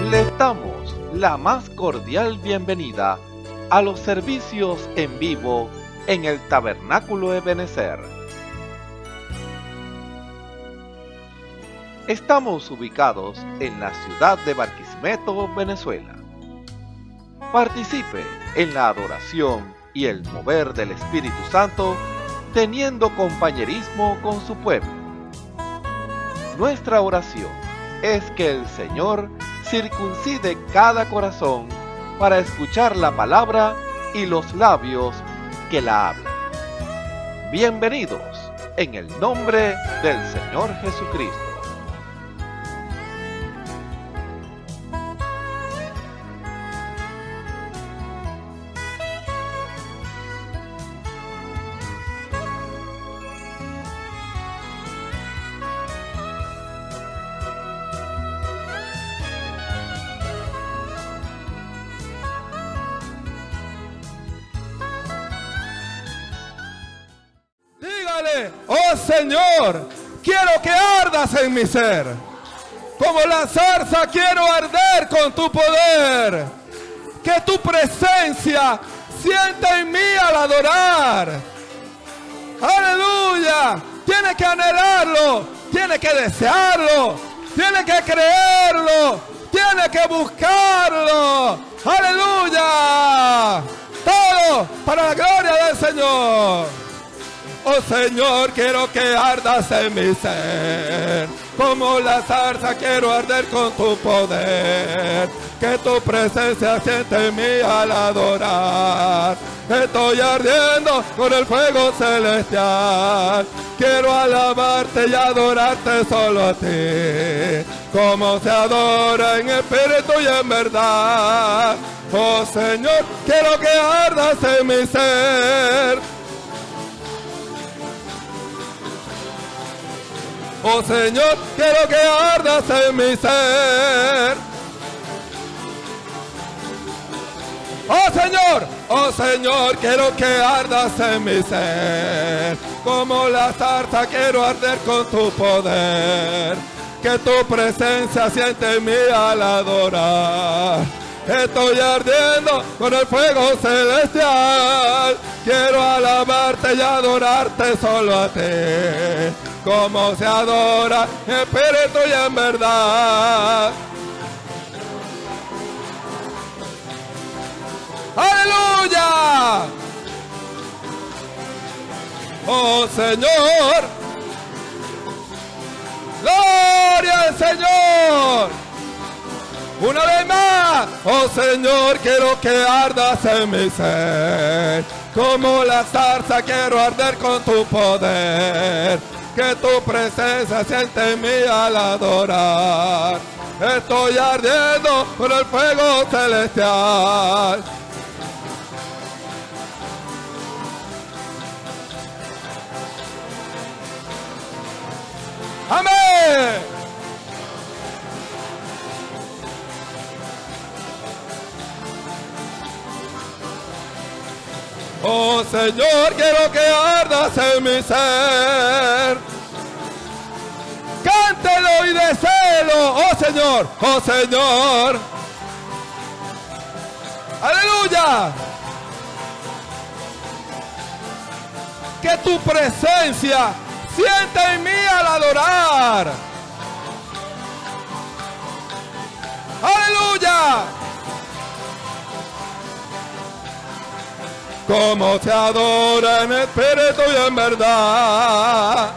Les damos la más cordial bienvenida a los servicios en vivo en el Tabernáculo Ebenezer. Estamos ubicados en la ciudad de Barquisimeto, Venezuela. Participe en la adoración y el mover del Espíritu Santo, teniendo compañerismo con su pueblo. Nuestra oración es que el Señor circuncide cada corazón para escuchar la palabra y los labios que la hablan. Bienvenidos en el nombre del Señor Jesucristo. Oh Señor, quiero que ardas en mi ser. Como la zarza quiero arder con tu poder. Que tu presencia sienta en mí al adorar. Aleluya. Tiene que anhelarlo, tiene que desearlo, tiene que creerlo, tiene que buscarlo. Aleluya. Todo para la gloria del Señor. Oh Señor, quiero que ardas en mi ser. Como la zarza quiero arder con tu poder. Que tu presencia siente en mí al adorar. Estoy ardiendo con el fuego celestial. Quiero alabarte y adorarte solo a ti. Como se adora en espíritu y en verdad. Oh Señor, quiero que ardas en mi ser. Oh Señor, quiero que ardas en mi ser. Oh Señor, quiero que ardas en mi ser. Como la zarza quiero arder con tu poder. Que tu presencia siente en mí al adorar. Estoy ardiendo con el fuego celestial. Quiero alabarte y adorarte solo a ti. Como se adora en espíritu y en verdad. ¡Aleluya! ¡Oh Señor! ¡Gloria al Señor! Una vez más, oh Señor, quiero que ardas en mi ser. Como la zarza quiero arder con tu poder. Que tu presencia siente en mí al adorar. Estoy ardiendo con el fuego celestial. ¡Amén! Oh Señor, quiero que ardas en mi ser. Cántelo y deséelo, oh Señor, oh Señor. Aleluya. Que tu presencia sienta en mí al adorar. Aleluya. Como se adora en espíritu y en verdad.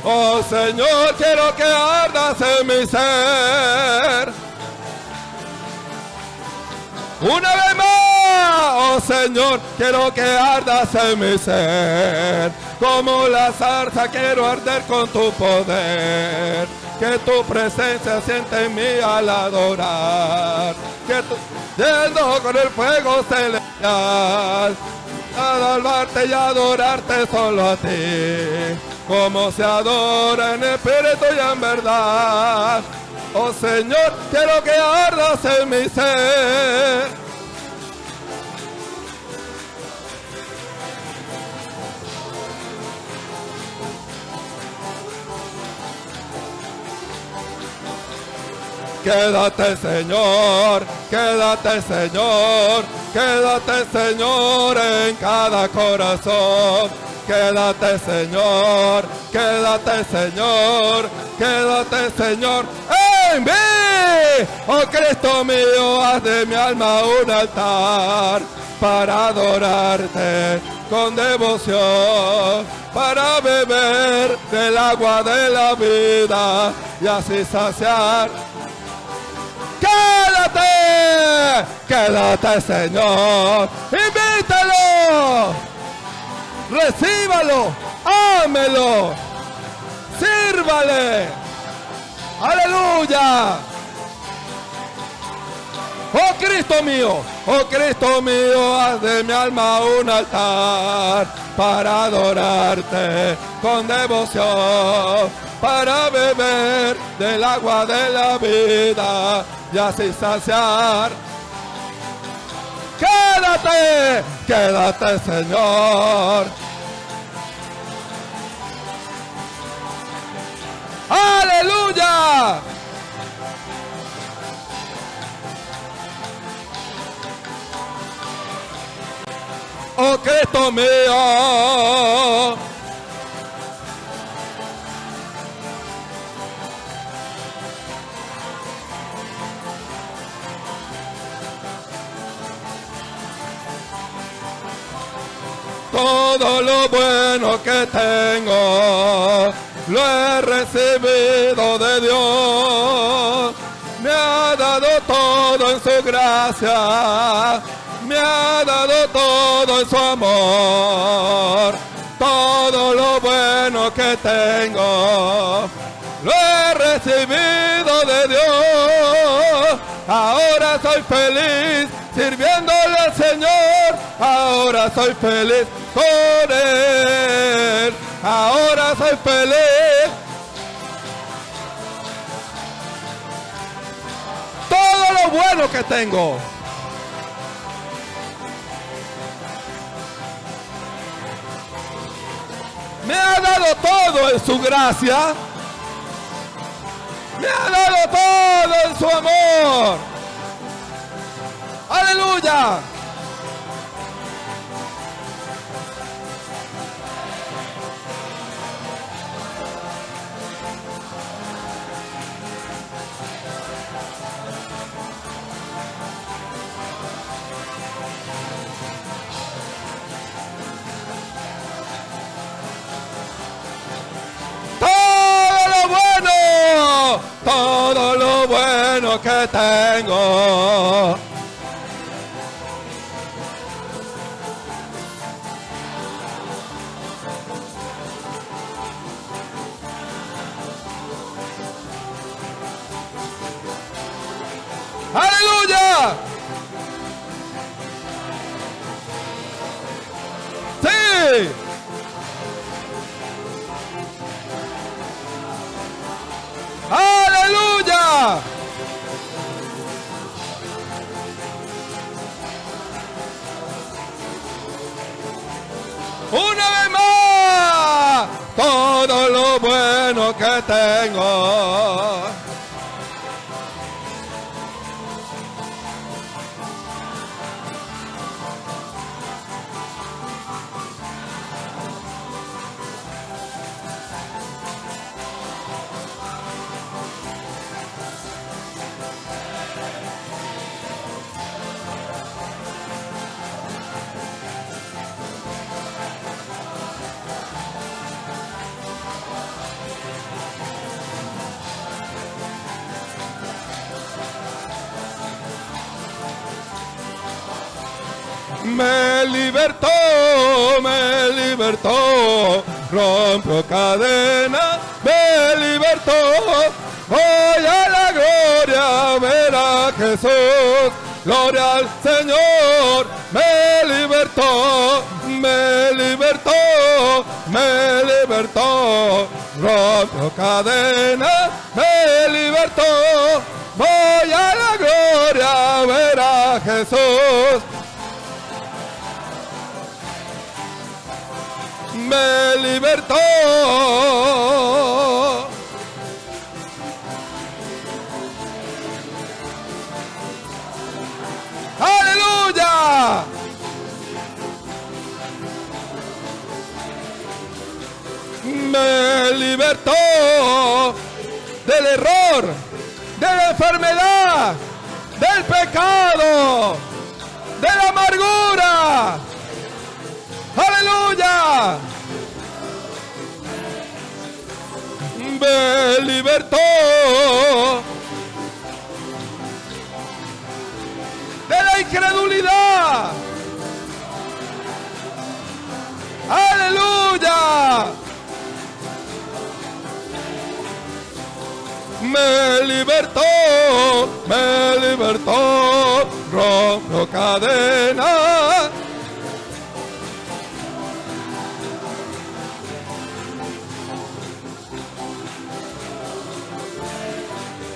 Oh Señor, quiero que ardas en mi ser. Una vez más, oh Señor, quiero que ardas en mi ser. Como la zarza quiero arder con tu poder. Que tu presencia siente en mí al adorar. Que tu yendo con el fuego celestial. Alabarte y adorarte solo a ti. Como se adora en espíritu y en verdad. Oh Señor, quiero que ardas en mi ser. Quédate, Señor, quédate, Señor, quédate, Señor, en cada corazón. Quédate, Señor, quédate, Señor, quédate, Señor, en mí. Oh Cristo mío, haz de mi alma un altar para adorarte con devoción, para beber del agua de la vida y así saciar. Quédate, quédate, Señor, invítalo, recíbalo, ámelo, sírvale, aleluya. Oh Cristo mío, haz de mi alma un altar para adorarte con devoción, para beber del agua de la vida y así saciar. Quédate, quédate, Señor. ¡Aleluya! Oh Cristo mío, todo lo bueno que tengo lo he recibido de Dios. Me ha dado todo en su gracia, me ha dado todo en su amor. Todo lo bueno que tengo lo he recibido de Dios. Ahora soy feliz sirviéndole al Señor. Ahora soy feliz con Él. Ahora soy feliz. Todo lo bueno que tengo me ha dado todo en su gracia, me ha dado todo en su amor. Aleluya. Todo lo bueno que tengo ¡aleluya! ¡Sí! ¡Aleluya! Una vez más, todo lo bueno que tengo. Me libertó, rompió cadenas, me libertó. Voy a la gloria, ver a Jesús, gloria al Señor. Me libertó, rompió cadenas, me libertó. Voy a la gloria, ver a Jesús. Me libertó. me libertó del error, de la enfermedad, del pecado, de la amargura. ¡Aleluya! Me libertó de la incredulidad. ¡Aleluya! Me libertó, rompió cadenas.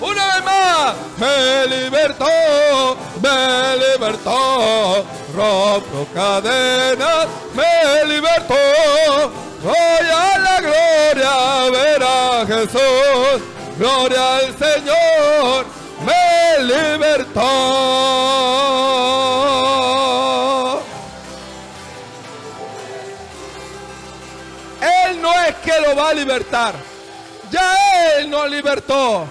Una vez más, me libertó, rompió cadenas, me libertó. Voy a la gloria, ver a Jesús, gloria al Señor, me libertó. Él no es que lo va a libertar, ya Él nos libertó.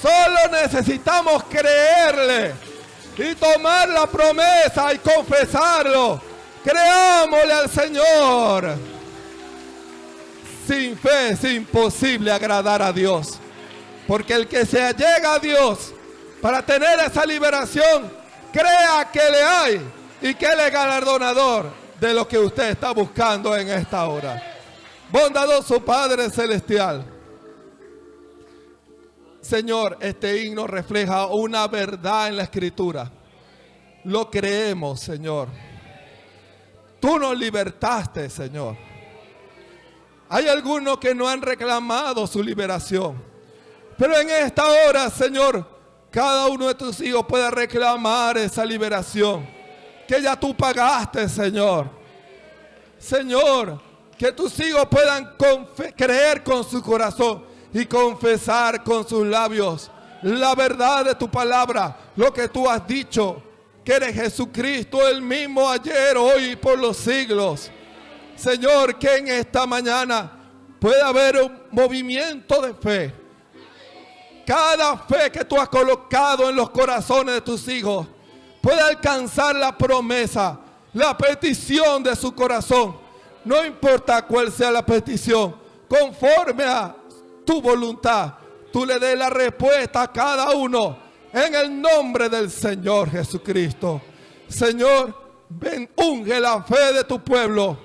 Solo necesitamos creerle y tomar la promesa y confesarlo. Creámosle al Señor. Sin fe es imposible agradar a Dios. Porque el que se allega a Dios para tener esa liberación, crea que le hay y que Él es galardonador de lo que usted está buscando en esta hora. Bondadoso Padre Celestial. Señor, este himno refleja una verdad en la Escritura. Lo creemos, Señor. Tú nos libertaste, Señor. Hay algunos que no han reclamado su liberación. Pero en esta hora, Señor, cada uno de tus hijos puede reclamar esa liberación que ya tú pagaste, Señor. Señor, que tus hijos puedan creer con su corazón y confesar con sus labios la verdad de tu palabra, lo que tú has dicho, que eres Jesucristo, el mismo ayer, hoy y por los siglos. Señor, que en esta mañana pueda haber un movimiento de fe. Cada fe que tú has colocado en los corazones de tus hijos puede alcanzar la promesa, la petición de su corazón. No importa cuál sea la petición, conforme a tu voluntad, tú le des la respuesta a cada uno en el nombre del Señor Jesucristo. Señor, ven, unge la fe de tu pueblo,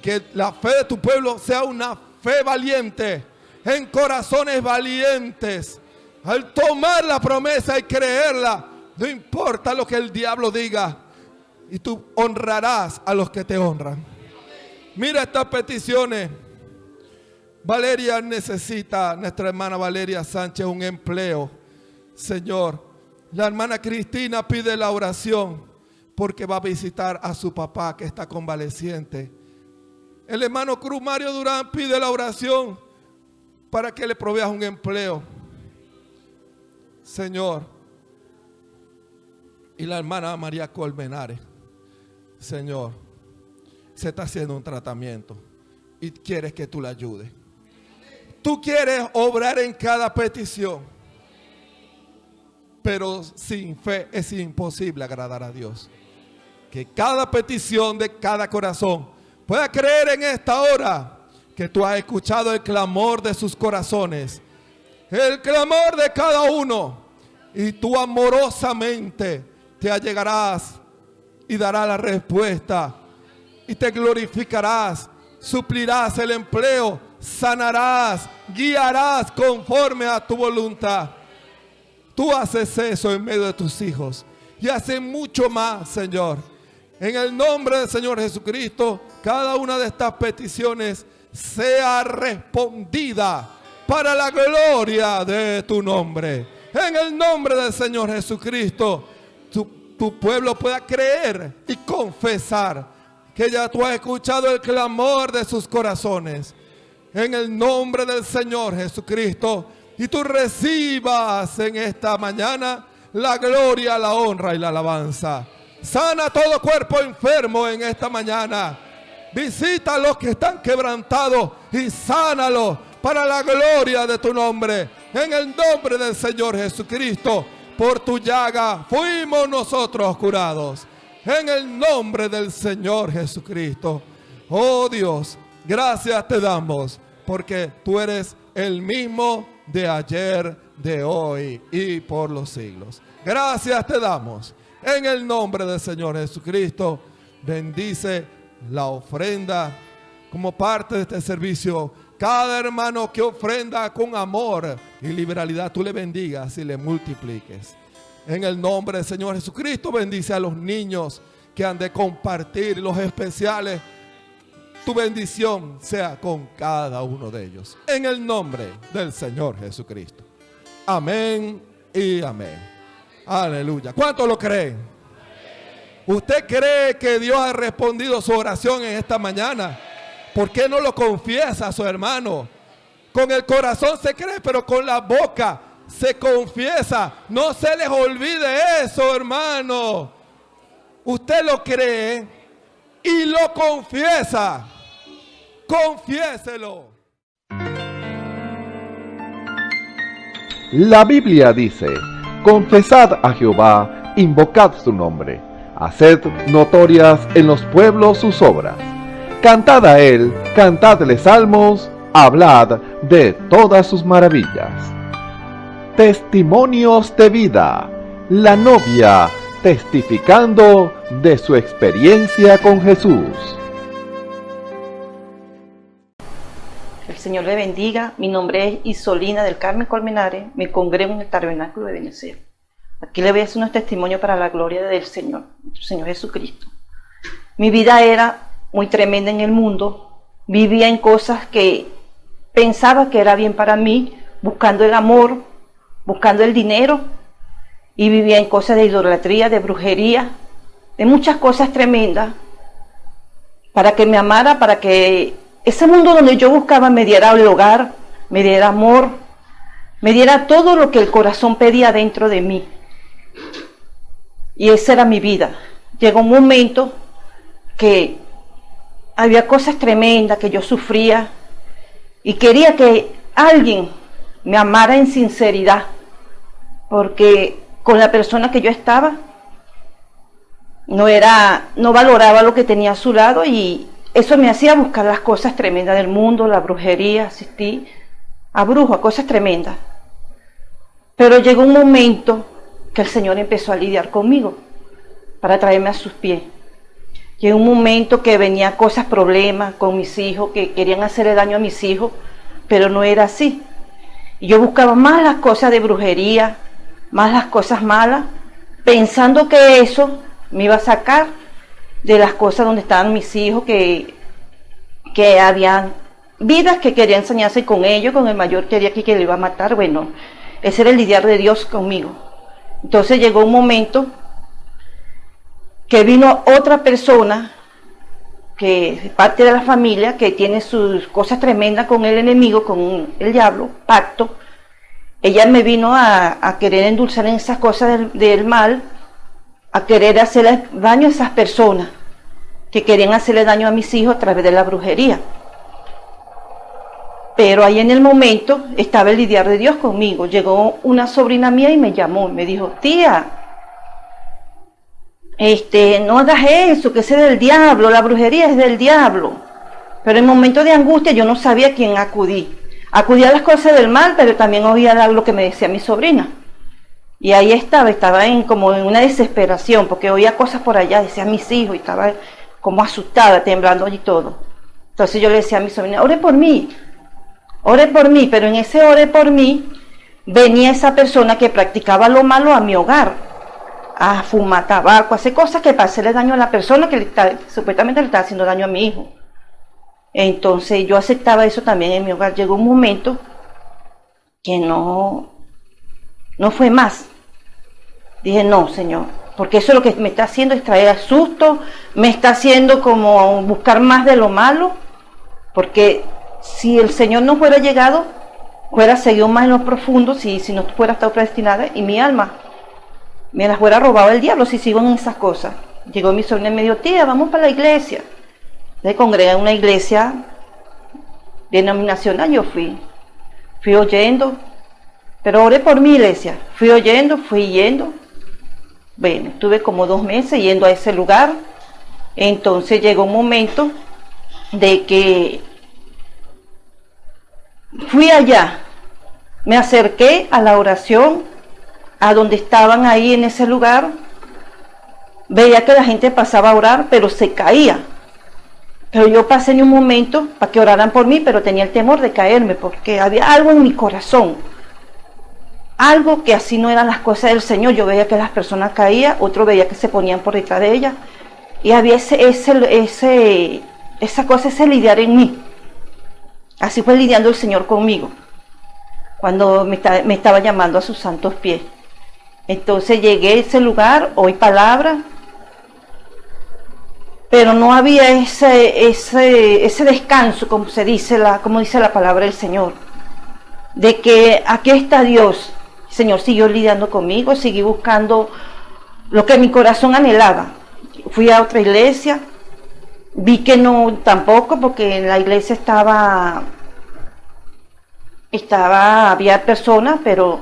que la fe de tu pueblo sea una fe valiente, en corazones valientes, al tomar la promesa y creerla, no importa lo que el diablo diga, y tú honrarás a los que te honran. Mira estas peticiones. Valeria necesita, nuestra hermana Valeria Sánchez, un empleo. Señor, la hermana Cristina pide la oración porque va a visitar a su papá que está convaleciente. El hermano Cruz Mario Durán pide la oración para que le proveas un empleo. Señor, y la hermana María Colmenares, Señor, se está haciendo un tratamiento y quieres que tú la ayudes. Tú quieres obrar en cada petición, pero sin fe es imposible agradar a Dios. Que cada petición de cada corazón pueda creer en esta hora que tú has escuchado el clamor de sus corazones, el clamor de cada uno, y tú amorosamente te allegarás y darás la respuesta y te glorificarás, suplirás el empleo, sanarás, guiarás conforme a tu voluntad. Tú haces eso en medio de tus hijos y haces mucho más, Señor. En el nombre del Señor Jesucristo, cada una de estas peticiones sea respondida para la gloria de tu nombre. En el nombre del Señor Jesucristo, tu pueblo pueda creer y confesar que ya tú has escuchado el clamor de sus corazones. En el nombre del Señor Jesucristo, y tú recibas en esta mañana la gloria, la honra y la alabanza. Sana todo cuerpo enfermo en esta mañana. Visita a los que están quebrantados y sánalos para la gloria de tu nombre. En el nombre del Señor Jesucristo, por tu llaga fuimos nosotros curados. En el nombre del Señor Jesucristo. Oh Dios, gracias te damos, porque tú eres el mismo de ayer, de hoy y por los siglos. Gracias te damos. En el nombre del Señor Jesucristo, bendice la ofrenda como parte de este servicio. Cada hermano que ofrenda con amor y liberalidad, tú le bendigas y le multipliques. En el nombre del Señor Jesucristo, bendice a los niños que han de compartir los especiales. Tu bendición sea con cada uno de ellos. En el nombre del Señor Jesucristo. Amén y amén. Aleluya. ¿Cuántos lo creen? ¿Usted cree que Dios ha respondido su oración en esta mañana? ¿Por qué no lo confiesa a su hermano? Con el corazón se cree, pero con la boca se confiesa. No se les olvide eso, hermano. Usted lo cree y lo confiesa. Confiéselo. La Biblia dice: confesad a Jehová, invocad su nombre, haced notorias en los pueblos sus obras. Cantad a él, cantadle salmos, hablad de todas sus maravillas. Testimonios de vida. La novia testificando de su experiencia con Jesús. El Señor le bendiga. Mi nombre es Isolina del Carmen Colmenares. Me congrego en el Tabernáculo de Benecer. Aquí le voy a hacer unos testimonios para la gloria del Señor, nuestro Señor Jesucristo. Mi vida era muy tremenda en el mundo. Vivía en cosas que pensaba que era bien para mí, buscando el amor, buscando el dinero, y vivía en cosas de idolatría, de brujería, de muchas cosas tremendas, para que me amara, para que ese mundo donde yo buscaba me diera el hogar, me diera amor, me diera todo lo que el corazón pedía dentro de mí. Y esa era mi vida. Llegó un momento que había cosas tremendas que yo sufría y quería que alguien me amara en sinceridad, porque con la persona que yo estaba no valoraba lo que tenía a su lado, y eso me hacía buscar las cosas tremendas del mundo, la brujería, asistí a brujos, a cosas tremendas. Pero llegó un momento que el Señor empezó a lidiar conmigo para traerme a sus pies. Llegó un momento que venía cosas, problemas con mis hijos, que querían hacerle daño a mis hijos, pero no era así. Y yo buscaba más las cosas de brujería, más las cosas malas, pensando que eso me iba a sacar de las cosas donde estaban mis hijos, que habían vidas que quería enseñarse con ellos, con el mayor quería que le iba a matar. Bueno, ese era el lidiar de Dios conmigo. Entonces llegó un momento que vino otra persona, que es parte de la familia, que tiene sus cosas tremendas con el enemigo, con el diablo, pacto. Ella me vino a querer endulzar en esas cosas del mal, a querer hacerle daño a esas personas que querían hacerle daño a mis hijos a través de la brujería. Pero ahí en el momento estaba el lidiar de Dios conmigo. Llegó una sobrina mía y me llamó y me dijo: tía, no hagas eso, que ese es del diablo, la brujería es del diablo. Pero en momentos de angustia yo no sabía a quién acudí. Acudí a las cosas del mal, pero también oía lo que me decía mi sobrina. Y ahí estaba como en una desesperación, porque oía cosas por allá, decía mis hijos, y estaba como asustada, temblando y todo. Entonces yo le decía a mi sobrina: ore por mí, pero en ese ore por mí venía esa persona que practicaba lo malo a mi hogar, a fumar tabaco, a hacer cosas que para hacerle daño a la persona que supuestamente le estaba haciendo daño a mi hijo. Entonces yo aceptaba eso también en mi hogar. Llegó un momento que no fue más. Dije: no, Señor, porque eso es lo que me está haciendo, es traer susto, me está haciendo como buscar más de lo malo, porque si el Señor no fuera llegado, fuera seguido más en lo profundo, si no fuera estado predestinada, y mi alma me las fuera robado el diablo si sigo en esas cosas. Llegó mi sobrina y me dijo: tía, vamos para la iglesia. Se congrega en una iglesia denominacional. Yo fui oyendo, pero oré por mi iglesia. Fui oyendo, fui yendo. Bueno, estuve como 2 meses yendo a ese lugar. Entonces llegó un momento de que fui allá, me acerqué a la oración, a donde estaban ahí en ese lugar. Veía que la gente pasaba a orar, pero se caía. Pero yo pasé en un momento para que oraran por mí, pero tenía el temor de caerme, porque había algo en mi corazón. Algo que así no eran las cosas del Señor. Yo veía que las personas caían, otro veía que se ponían por detrás de ellas. Y había esa cosa, ese lidiar en mí. Así fue lidiando el Señor conmigo, cuando me estaba llamando a sus santos pies. Entonces llegué a ese lugar, oí palabras, pero no había ese descanso, como dice la palabra del Señor, de que aquí está Dios. El Señor siguió lidiando conmigo, seguí buscando lo que mi corazón anhelaba. Fui a otra iglesia, vi que no tampoco, porque en la iglesia había personas, pero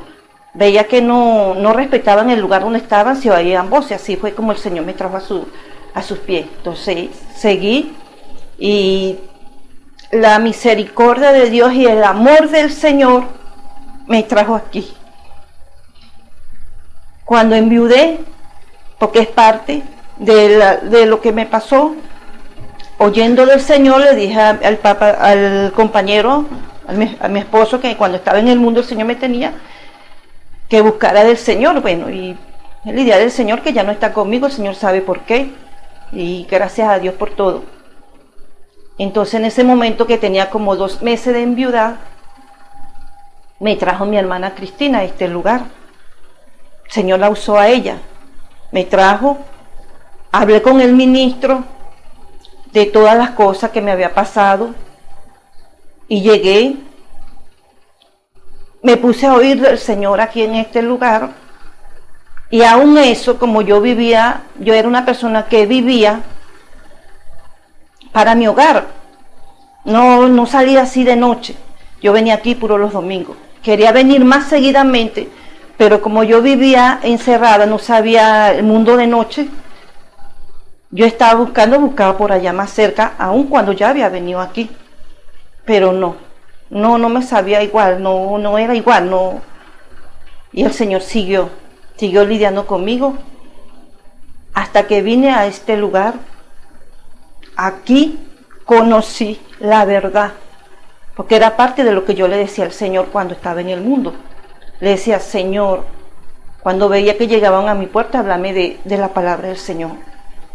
veía que no respetaban el lugar donde estaban, se oían voces. Así fue como el Señor me trajo a sus pies. Entonces seguí, y la misericordia de Dios y el amor del Señor me trajo aquí. Cuando enviudé, porque es parte de lo que me pasó, oyendo del Señor, le dije al compañero, a mi esposo, que cuando estaba en el mundo el Señor me tenía que buscara del Señor. Bueno, y el idea del Señor, que ya no está conmigo, el Señor sabe por qué, y gracias a Dios por todo. Entonces, en ese momento que tenía como 2 meses de enviudad, me trajo mi hermana Cristina a este lugar. El Señor la usó a ella, me trajo, hablé con el ministro de todas las cosas que me había pasado, y llegué, me puse a oír del Señor aquí en este lugar. Y aún eso, como yo era una persona que vivía para mi hogar, no salía así de noche. Yo venía aquí puro los domingos. Quería venir más seguidamente, pero como yo vivía encerrada, no sabía el mundo de noche, yo estaba buscaba por allá más cerca, aun cuando ya había venido aquí. Pero no me sabía igual, no era igual, no. Y el Señor siguió lidiando conmigo hasta que vine a este lugar. Aquí conocí la verdad, porque era parte de lo que yo le decía al Señor cuando estaba en el mundo. Le decía: Señor, cuando veía que llegaban a mi puerta, háblame de la palabra del Señor.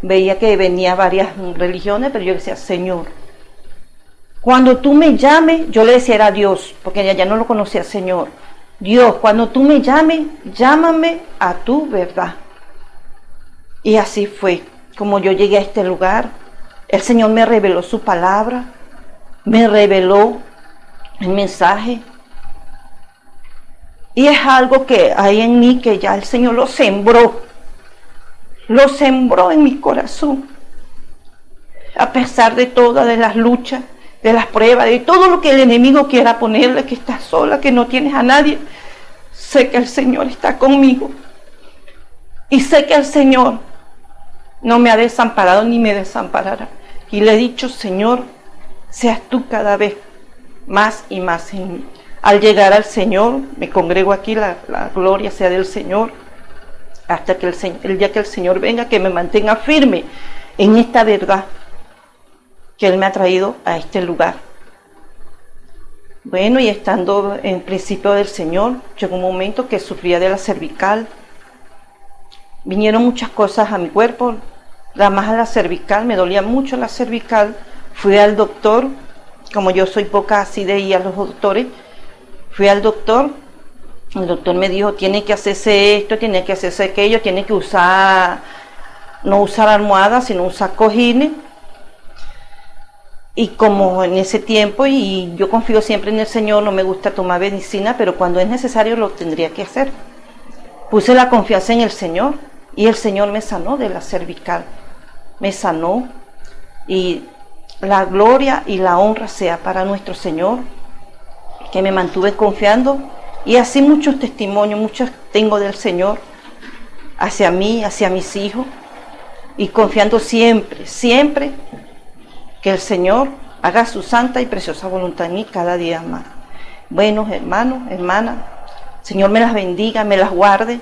Veía que venía varias religiones, pero yo decía: Señor, cuando tú me llames, yo le decía era Dios, porque ya no lo conocía, Señor. Dios, cuando tú me llames, llámame a tu verdad. Y así fue como yo llegué a este lugar. El Señor me reveló su palabra, me reveló el mensaje. Y es algo que hay en mí, que ya el Señor lo sembró en mi corazón. A pesar de todas las luchas, de las pruebas, de todo lo que el enemigo quiera ponerle, que estás sola, que no tienes a nadie, sé que el Señor está conmigo. Y sé que el Señor no me ha desamparado ni me desamparará. Y le he dicho: Señor, seas tú cada vez más y más en mí. Al llegar al Señor, me congrego aquí, la gloria sea del Señor, hasta que el día que el Señor venga, que me mantenga firme en esta verdad que Él me ha traído a este lugar. Bueno, y estando en principio del Señor, llegó un momento que sufría de la cervical. Vinieron muchas cosas a mi cuerpo, la más a la cervical, me dolía mucho la cervical. Fui al doctor, como yo soy poca así de ir a los doctores, fui al doctor. El doctor me dijo: tiene que hacerse esto, tiene que hacerse aquello, tiene que no usar almohadas, sino usar cojines. Y como en ese tiempo, y yo confío siempre en el Señor, no me gusta tomar medicina, pero cuando es necesario lo tendría que hacer. Puse la confianza en el Señor, y el Señor me sanó de la cervical. Me sanó, y la gloria y la honra sea para nuestro Señor, que me mantuve confiando, y así muchos testimonios, muchos tengo del Señor hacia mí, hacia mis hijos, y confiando siempre, siempre que el Señor haga su santa y preciosa voluntad en mí cada día más. Bueno, hermanos, hermanas, Señor me las bendiga, me las guarde,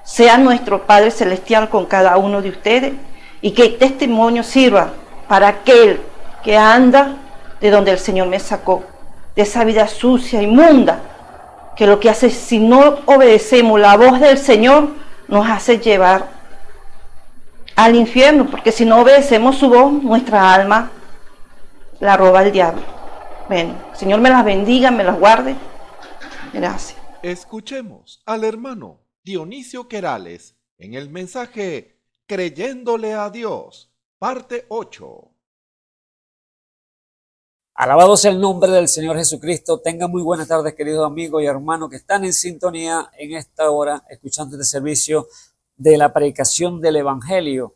sea nuestro Padre Celestial con cada uno de ustedes, y que el testimonio sirva para aquel que anda de donde el Señor me sacó, de esa vida sucia, inmunda, que lo que hace, si no obedecemos la voz del Señor, nos hace llevar al infierno, porque si no obedecemos su voz, nuestra alma la roba el diablo. Bueno, Señor me las bendiga, me las guarde. Gracias. Escuchemos al hermano Dionisio Querales en el mensaje Creyéndole a Dios, parte 8. Alabado sea el nombre del Señor Jesucristo. Tengan muy buenas tardes, queridos amigos y hermanos que están en sintonía en esta hora, escuchando este servicio de la predicación del Evangelio.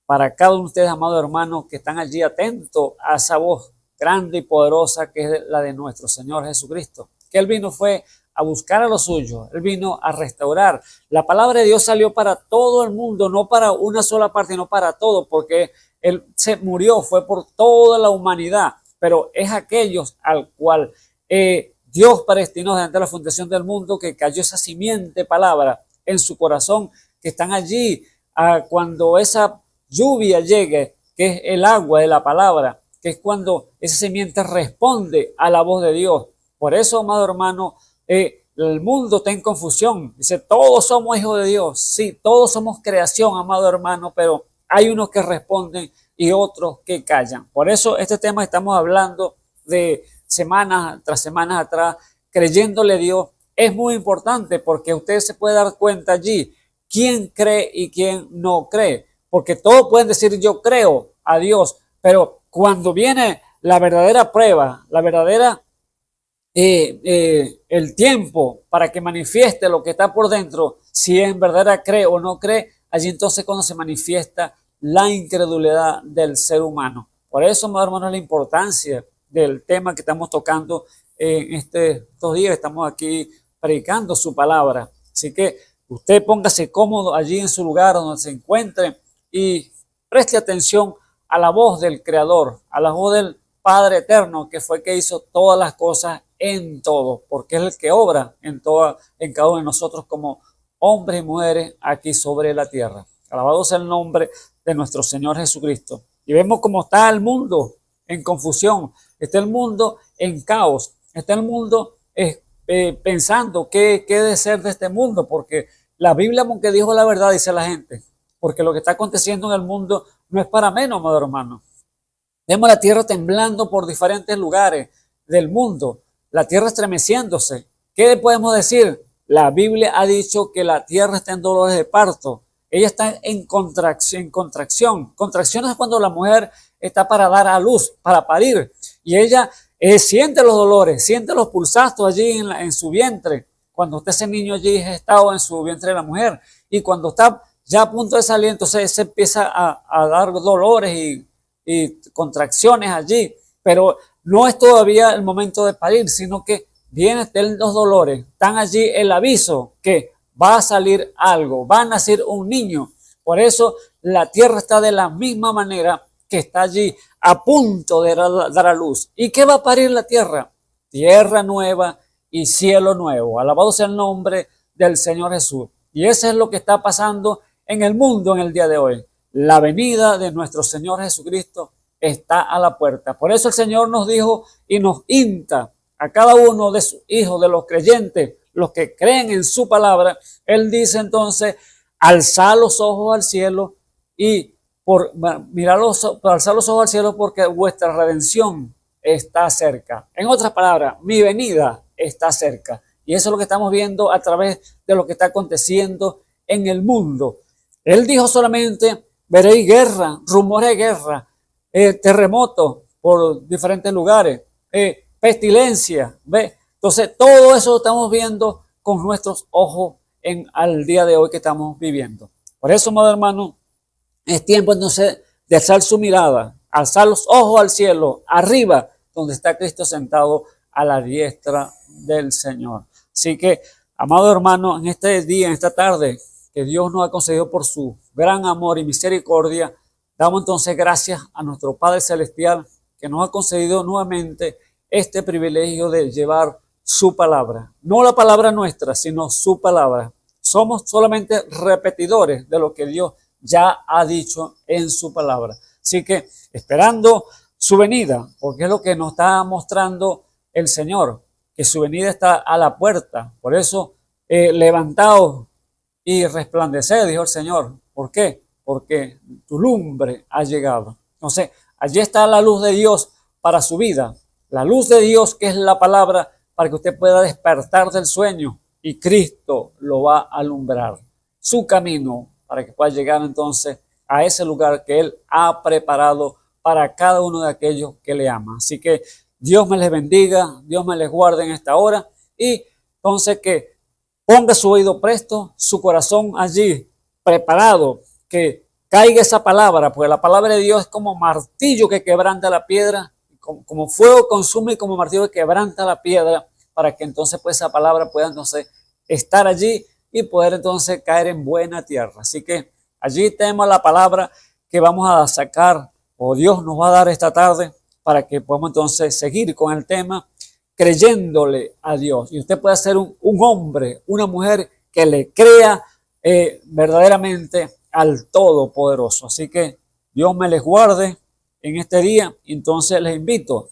Para cada uno de ustedes, amados hermanos, que están allí atentos a esa voz grande y poderosa que es la de nuestro Señor Jesucristo. Que Él vino fue a buscar a los suyos, Él vino a restaurar. La palabra de Dios salió para todo el mundo, no para una sola parte, no para todo, porque Él se murió, fue por toda la humanidad. Pero es aquellos al cual Dios predestinó desde la fundación del mundo, que cayó esa simiente palabra en su corazón, que están allí cuando esa lluvia llegue, que es el agua de la palabra, que es cuando esa simiente responde a la voz de Dios. Por eso, amado hermano, el mundo está en confusión. Dice, todos somos hijos de Dios. Sí, todos somos creación, amado hermano, pero hay unos que responden y otros que callan. Por eso este tema estamos hablando de semanas tras semanas atrás, creyéndole a Dios. Es muy importante porque usted se puede dar cuenta allí quién cree y quién no cree. Porque todos pueden decir yo creo a Dios, pero cuando viene la verdadera prueba, la verdadera el tiempo para que manifieste lo que está por dentro, si en verdad cree o no cree, allí entonces cuando se manifiesta la incredulidad del ser humano. Por eso, hermanos, la importancia del tema que estamos tocando en estos días. Estamos aquí predicando su palabra. Así que usted póngase cómodo allí en su lugar donde se encuentre y preste atención a la voz del Creador, a la voz del Padre Eterno, que fue el que hizo todas las cosas en todo, porque es el que obra en cada uno de nosotros como hombres y mujeres aquí sobre la tierra. Alabado sea el nombre de nuestro Señor Jesucristo. Y vemos cómo está el mundo en confusión, está el mundo en caos, está el mundo pensando qué debe ser de este mundo, porque la Biblia, aunque dijo la verdad, dice la gente, porque lo que está aconteciendo en el mundo no es para menos, amado hermano. Vemos la tierra temblando por diferentes lugares del mundo, la tierra estremeciéndose. ¿Qué le podemos decir? La Biblia ha dicho que la tierra está en dolores de parto. Ella está en contracción. Contracción es cuando la mujer está para dar a luz, para parir. Y ella siente los dolores, siente los pulsazos allí en su vientre. Cuando está ese niño allí gestado en su vientre de la mujer. Y cuando está ya a punto de salir, entonces se empieza a dar dolores y contracciones allí. Pero no es todavía el momento de parir, sino que vienen los dolores. Están allí el aviso que va a salir algo, va a nacer un niño. Por eso la tierra está de la misma manera que está allí a punto de dar a luz. ¿Y qué va a parir la tierra? Tierra nueva y cielo nuevo. Alabado sea el nombre del Señor Jesús. Y eso es lo que está pasando en el mundo en el día de hoy. La venida de nuestro Señor Jesucristo está a la puerta. Por eso el Señor nos dijo y nos insta a cada uno de sus hijos, de los creyentes, los que creen en su palabra. Él dice entonces, alzad los ojos al cielo y alzad los ojos al cielo porque vuestra redención está cerca. En otras palabras, mi venida está cerca. Y eso es lo que estamos viendo a través de lo que está aconteciendo en el mundo. Él dijo solamente, veréis guerra, rumores de guerra, terremotos por diferentes lugares, pestilencia, ¿ve? Entonces todo eso lo estamos viendo con nuestros ojos al día de hoy que estamos viviendo. Por eso, amado hermano, es tiempo entonces de alzar su mirada alzar los ojos al cielo, arriba, donde está Cristo sentado a la diestra del Señor. Así que, amado hermano, en este día, en esta tarde, que Dios nos ha concedido por su gran amor y misericordia, damos entonces gracias a nuestro Padre Celestial, que nos ha concedido nuevamente este privilegio de llevar su palabra. No la palabra nuestra, sino su palabra. Somos solamente repetidores de lo que Dios ya ha dicho en su palabra. Así que esperando su venida, porque es lo que nos está mostrando el Señor, que su venida está a la puerta. Por eso, levantaos y resplandeced, dijo el Señor. ¿Por qué? Porque tu lumbre ha llegado. Entonces, allí está la luz de Dios para su vida. La luz de Dios, que es la palabra, para que usted pueda despertar del sueño, y Cristo lo va a alumbrar. Su camino para que pueda llegar entonces a ese lugar que Él ha preparado para cada uno de aquellos que le aman. Así que Dios me les bendiga, Dios me les guarde en esta hora, y entonces que ponga su oído presto, su corazón allí preparado, que caiga esa palabra, porque la palabra de Dios es como martillo que quebranta la piedra, como fuego consume y como martillo que quebranta la piedra, para que entonces pues esa palabra pueda entonces estar allí y poder entonces caer en buena tierra. Así que allí tenemos la palabra que vamos a sacar, o Dios nos va a dar esta tarde, para que podamos entonces seguir con el tema creyéndole a Dios. Y usted puede ser un hombre, una mujer que le crea verdaderamente al Todopoderoso. Así que Dios me les guarde en este día. Entonces les invito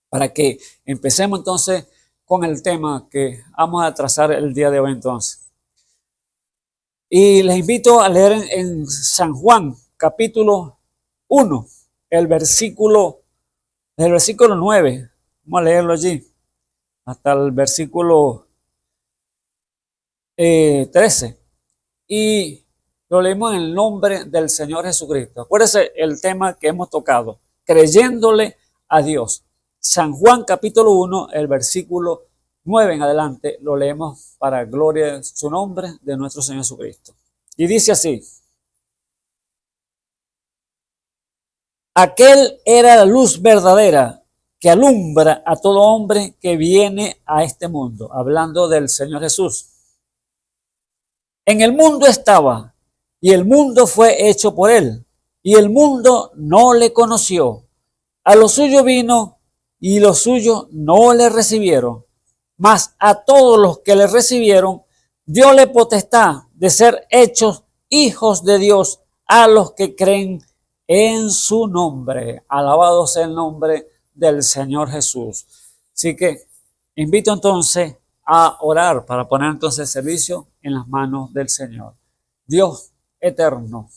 para que empecemos entonces con el tema que vamos a trazar el día de hoy entonces. Y les invito a leer en San Juan, capítulo 1, el versículo 9. Vamos a leerlo allí, hasta el versículo 13. Y lo leemos en el nombre del Señor Jesucristo. Acuérdense el tema que hemos tocado, creyéndole a Dios. San Juan capítulo 1, el versículo 9 en adelante, lo leemos para gloria de su nombre, de nuestro Señor Jesucristo. Y dice así: aquel era la luz verdadera que alumbra a todo hombre que viene a este mundo. Hablando del Señor Jesús. En el mundo estaba, y el mundo fue hecho por él, y el mundo no le conoció. A lo suyo vino, y los suyos no le recibieron. Mas a todos los que le recibieron, diole potestad de ser hechos hijos de Dios, a los que creen en su nombre. Alabado sea el nombre del Señor Jesús. Así que invito entonces a orar para poner entonces el servicio en las manos del Señor. Dios eterno,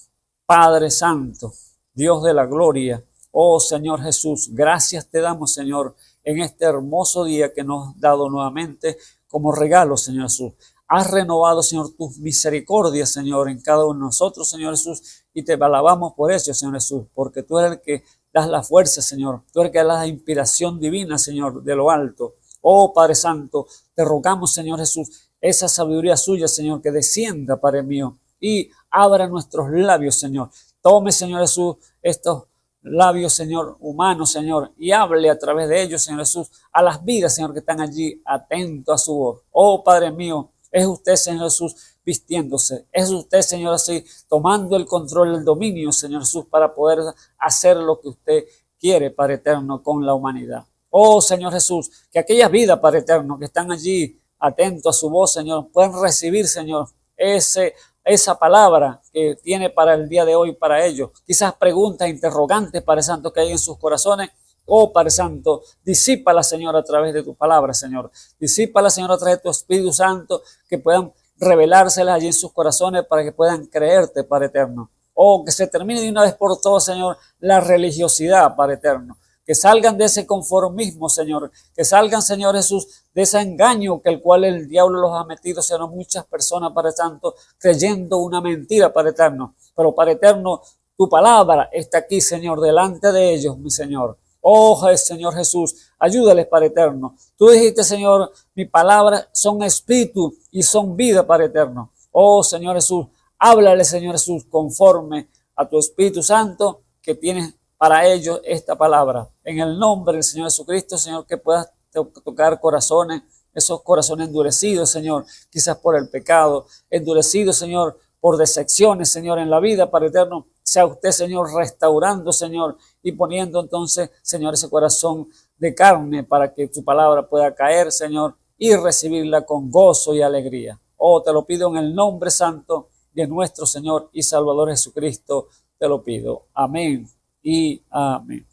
Padre Santo, Dios de la gloria, oh Señor Jesús, gracias te damos, Señor, en este hermoso día que nos has dado nuevamente como regalo, Señor Jesús. Has renovado, Señor, tus misericordias, Señor, en cada uno de nosotros, Señor Jesús, y te alabamos por eso, Señor Jesús, porque tú eres el que das la fuerza, Señor. Tú eres el que das la inspiración divina, Señor, de lo alto. Oh, Padre Santo, te rogamos, Señor Jesús, esa sabiduría suya, Señor, que descienda, Padre mío, y abra nuestros labios, Señor. Tome, Señor Jesús, estos labios, Señor, humanos, Señor, y hable a través de ellos, Señor Jesús, a las vidas, Señor, que están allí atentos a su voz. Oh, Padre mío, es usted, Señor Jesús, vistiéndose. Es usted, Señor, así, tomando el control, el dominio, Señor Jesús, para poder hacer lo que usted quiere, Padre eterno, con la humanidad. Oh, Señor Jesús, que aquellas vidas, Padre eterno, que están allí atentos a su voz, Señor, puedan recibir, Señor, esa palabra que tiene para el día de hoy para ellos. Quizás preguntas, interrogantes, Padre Santo, que hay en sus corazones. Oh, Padre Santo, disípala, Señor, a través de tu palabra, Señor. Disípala, Señor, a través de tu Espíritu Santo, que puedan revelárselas allí en sus corazones para que puedan creerte, Padre eterno. Oh, que se termine de una vez por todas, Señor, la religiosidad, Padre eterno. Que salgan de ese conformismo, Señor. Que salgan, Señor Jesús, de ese engaño que el cual el diablo los ha metido, Señor, muchas personas, Padre Santo, creyendo una mentira, Padre eterno. Pero, Padre eterno, tu palabra está aquí, Señor, delante de ellos, mi Señor. Oh, Señor Jesús, ayúdales, Padre eterno. Tú dijiste, Señor, mi palabra son espíritu y son vida, Padre eterno. Oh, Señor Jesús, háblale, Señor Jesús, conforme a tu Espíritu Santo que tienes para ellos esta palabra. En el nombre del Señor Jesucristo, Señor, que puedas tocar corazones, esos corazones endurecidos, Señor, quizás por el pecado, endurecidos, Señor, por decepciones, Señor, en la vida, Padre eterno. Sea usted, Señor, restaurando, Señor, y poniendo entonces, Señor, ese corazón de carne para que tu palabra pueda caer, Señor, y recibirla con gozo y alegría. Oh, te lo pido en el nombre santo de nuestro Señor y Salvador Jesucristo, te lo pido. Amén y amén.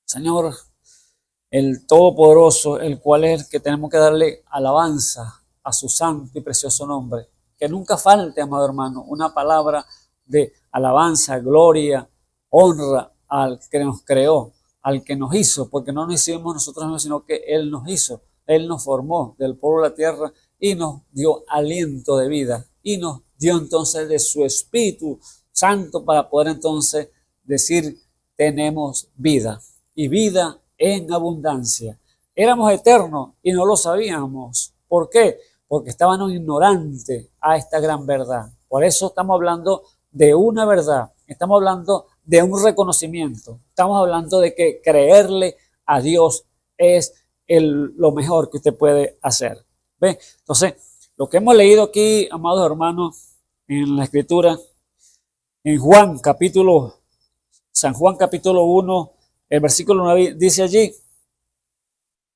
Señor, el Todopoderoso, el cual es el que tenemos que darle alabanza a su santo y precioso nombre. Que nunca falte, amado hermano, una palabra de alabanza, gloria, honra al que nos creó, al que nos hizo, porque no nos hicimos nosotros mismos, sino que Él nos hizo. Él nos formó del polvo de la tierra y nos dio aliento de vida y nos dio entonces de su Espíritu Santo para poder entonces decir tenemos vida y vida en abundancia. Éramos eternos y no lo sabíamos. ¿Por qué? Porque estábamos ignorantes a esta gran verdad. Por eso estamos hablando de una verdad, estamos hablando de un reconocimiento, estamos hablando de que creerle a Dios es lo mejor que usted puede hacer. ¿Ve? Entonces, lo que hemos leído aquí, amados hermanos, en la Escritura, en San Juan capítulo 1, el versículo 9 dice allí,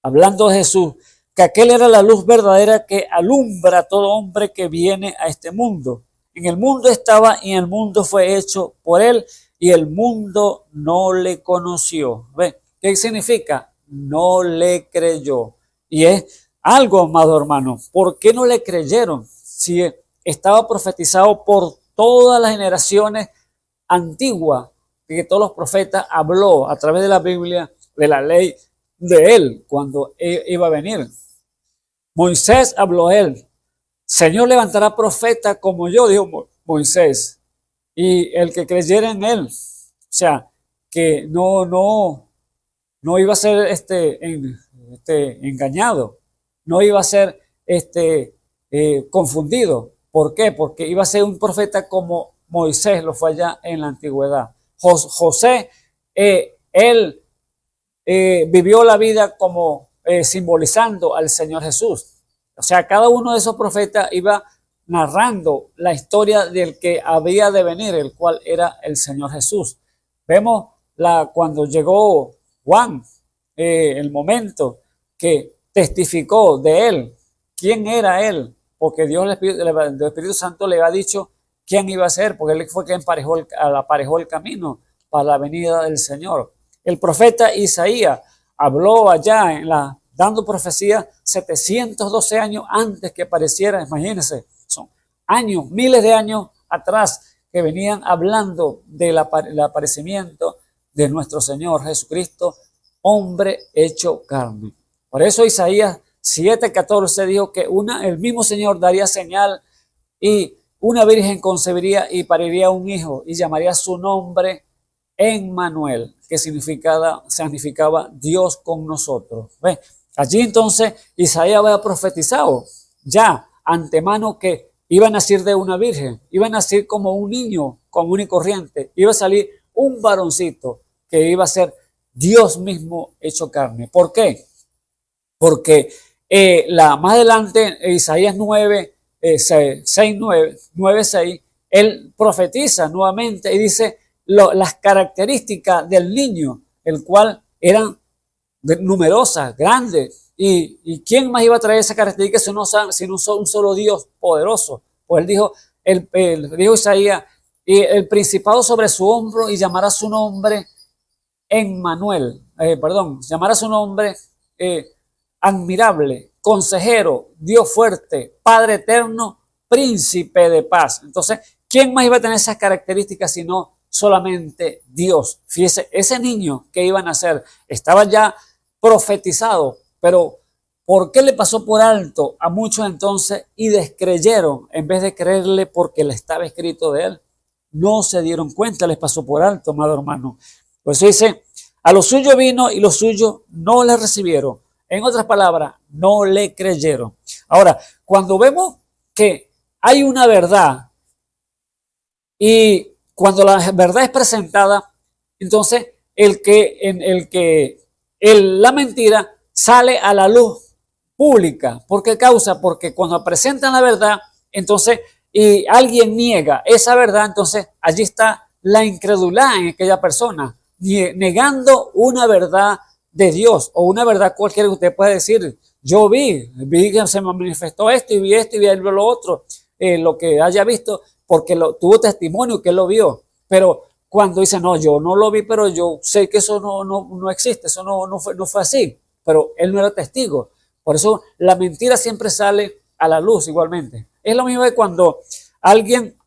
hablando de Jesús, que aquel era la luz verdadera que alumbra a todo hombre que viene a este mundo. En el mundo estaba y en el mundo fue hecho por él y el mundo no le conoció. ¿Ve? ¿Qué significa? No le creyó. Y es algo, amado hermano, ¿por qué no le creyeron? Si estaba profetizado por todas las generaciones antiguas, que todos los profetas habló a través de la Biblia, de la ley de él, cuando iba a venir. Moisés habló él. Señor levantará profeta como yo, dijo Moisés. Y el que creyera en él, o sea, que no iba a ser engañado, no iba a ser confundido. ¿Por qué? Porque iba a ser un profeta como Moisés lo fue allá en la antigüedad. José, él vivió la vida como simbolizando al Señor Jesús. O sea, cada uno de esos profetas iba narrando la historia del que había de venir, el cual era el Señor Jesús. Vemos cuando llegó Juan, el momento que testificó de él, quién era él, porque Dios, el Espíritu Santo le había dicho quién iba a ser, porque él fue quien aparejó el camino para la venida del Señor. El profeta Isaías habló allá dando profecía 712 años antes que apareciera. Imagínense, son años, miles de años atrás que venían hablando del aparecimiento de nuestro Señor Jesucristo, hombre hecho carne. Por eso Isaías 7:14 dijo que el mismo Señor daría señal y una virgen concebiría y pariría un hijo y llamaría su nombre Emmanuel, que significaba Dios con nosotros. ¿Ves? Allí entonces Isaías había profetizado ya antemano que iba a nacer de una virgen, iba a nacer como un niño común y corriente, iba a salir un varoncito que iba a ser Dios mismo hecho carne. ¿Por qué? Porque más adelante, Isaías 9:6, él profetiza nuevamente y dice las características del niño, el cual eran numerosas, grandes. ¿Y quién más iba a traer esas características sino un solo Dios poderoso? Pues él dijo, dijo Isaías, y el principado sobre su hombro y llamará su nombre llamará su nombre admirable, consejero, Dios fuerte, Padre eterno, príncipe de paz. Entonces, ¿quién más iba a tener esas características sino solamente Dios? Fíjese, ese niño que iba a nacer estaba ya profetizado, pero ¿por qué le pasó por alto a muchos entonces y descreyeron en vez de creerle porque le estaba escrito de él? No se dieron cuenta, les pasó por alto, amado hermano. Por eso dice, a lo suyo vino y los suyos no le recibieron. En otras palabras, no le creyeron. Ahora, cuando vemos que hay una verdad y cuando la verdad es presentada, entonces la mentira sale a la luz pública. ¿Por qué causa? Porque cuando presentan la verdad, entonces, y alguien niega esa verdad, entonces allí está la incredulidad en aquella persona, negando una verdad de Dios o una verdad cualquiera que usted puede decir. Yo vi que se me manifestó esto y vi lo otro, lo que haya visto, porque tuvo testimonio que lo vio. Pero cuando dice, no, yo no lo vi, pero yo sé que eso no existe, eso no fue así, pero él no era testigo. Por eso la mentira siempre sale a la luz igualmente. Es lo mismo que cuando alguien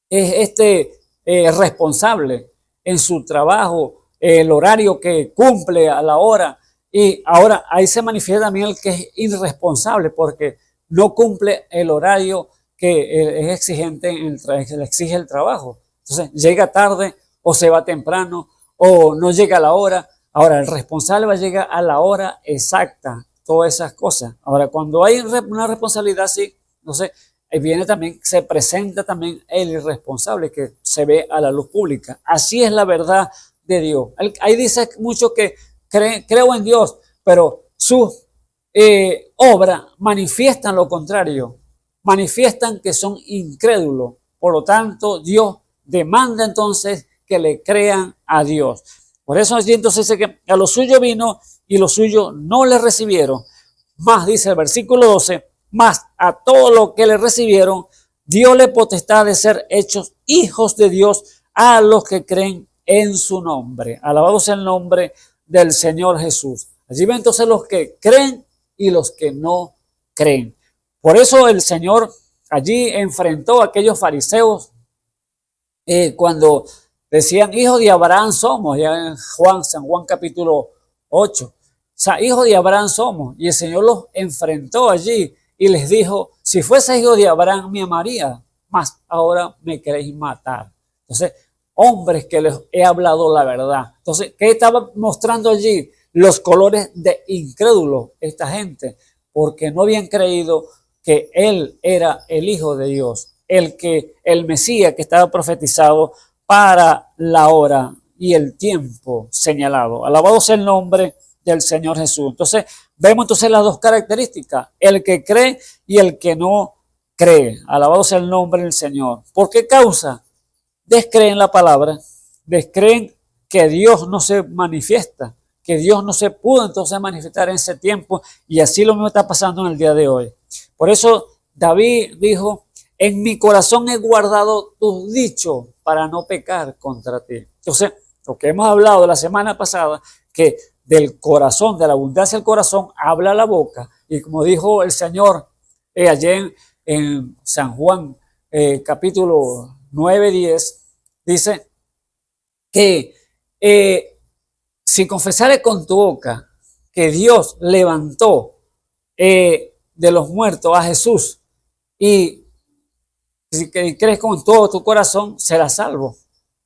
es responsable en su trabajo, el horario que cumple a la hora, y ahora ahí se manifiesta también el que es irresponsable porque no cumple el horario que es exigente, que le exige el trabajo. Entonces llega tarde o se va temprano o no llega a la hora. Ahora el responsable va a llegar a la hora exacta, todas esas cosas. Ahora cuando hay una responsabilidad así, entonces viene también, se presenta también el irresponsable que se ve a la luz pública. Así es la verdad de Dios. Ahí dice mucho que creo en Dios, pero sus obras manifiestan lo contrario, manifiestan que son incrédulos. Por lo tanto, Dios demanda entonces que le crean a Dios. Por eso entonces dice que a lo suyo vino y los suyos no le recibieron. Más dice el versículo 12, más a todos los que le recibieron, diole potestad de ser hechos hijos de Dios a los que creen en su nombre. Alabado sea el nombre del Señor Jesús. Allí ven entonces los que creen y los que no creen. Por eso el Señor allí enfrentó a aquellos fariseos cuando decían, hijos de Abraham somos, ya en San Juan capítulo 8. O sea, hijos de Abraham somos. Y el Señor los enfrentó allí y les dijo, si fuese hijo de Abraham me amaría, mas ahora me queréis matar. Entonces, hombres que les he hablado la verdad. Entonces, ¿qué estaba mostrando allí? Los colores de incrédulo esta gente, porque no habían creído que Él era el Hijo de Dios, el Mesías que estaba profetizado para la hora y el tiempo señalado. Alabado sea el nombre del Señor Jesús. Entonces, vemos entonces las dos características, el que cree y el que no cree. Alabado sea el nombre del Señor. ¿Por qué causa? Descreen la palabra, descreen que Dios no se manifiesta, que Dios no se pudo entonces manifestar en ese tiempo, y así lo mismo está pasando en el día de hoy. Por eso David dijo, en mi corazón he guardado tus dichos para no pecar contra ti. Entonces, lo que hemos hablado la semana pasada, que del corazón, de la abundancia del corazón, habla la boca. Y como dijo el Señor ayer en San Juan capítulo 9:10, dice que si confesares con tu boca que Dios levantó de los muertos a Jesús y si crees con todo tu corazón, serás salvo.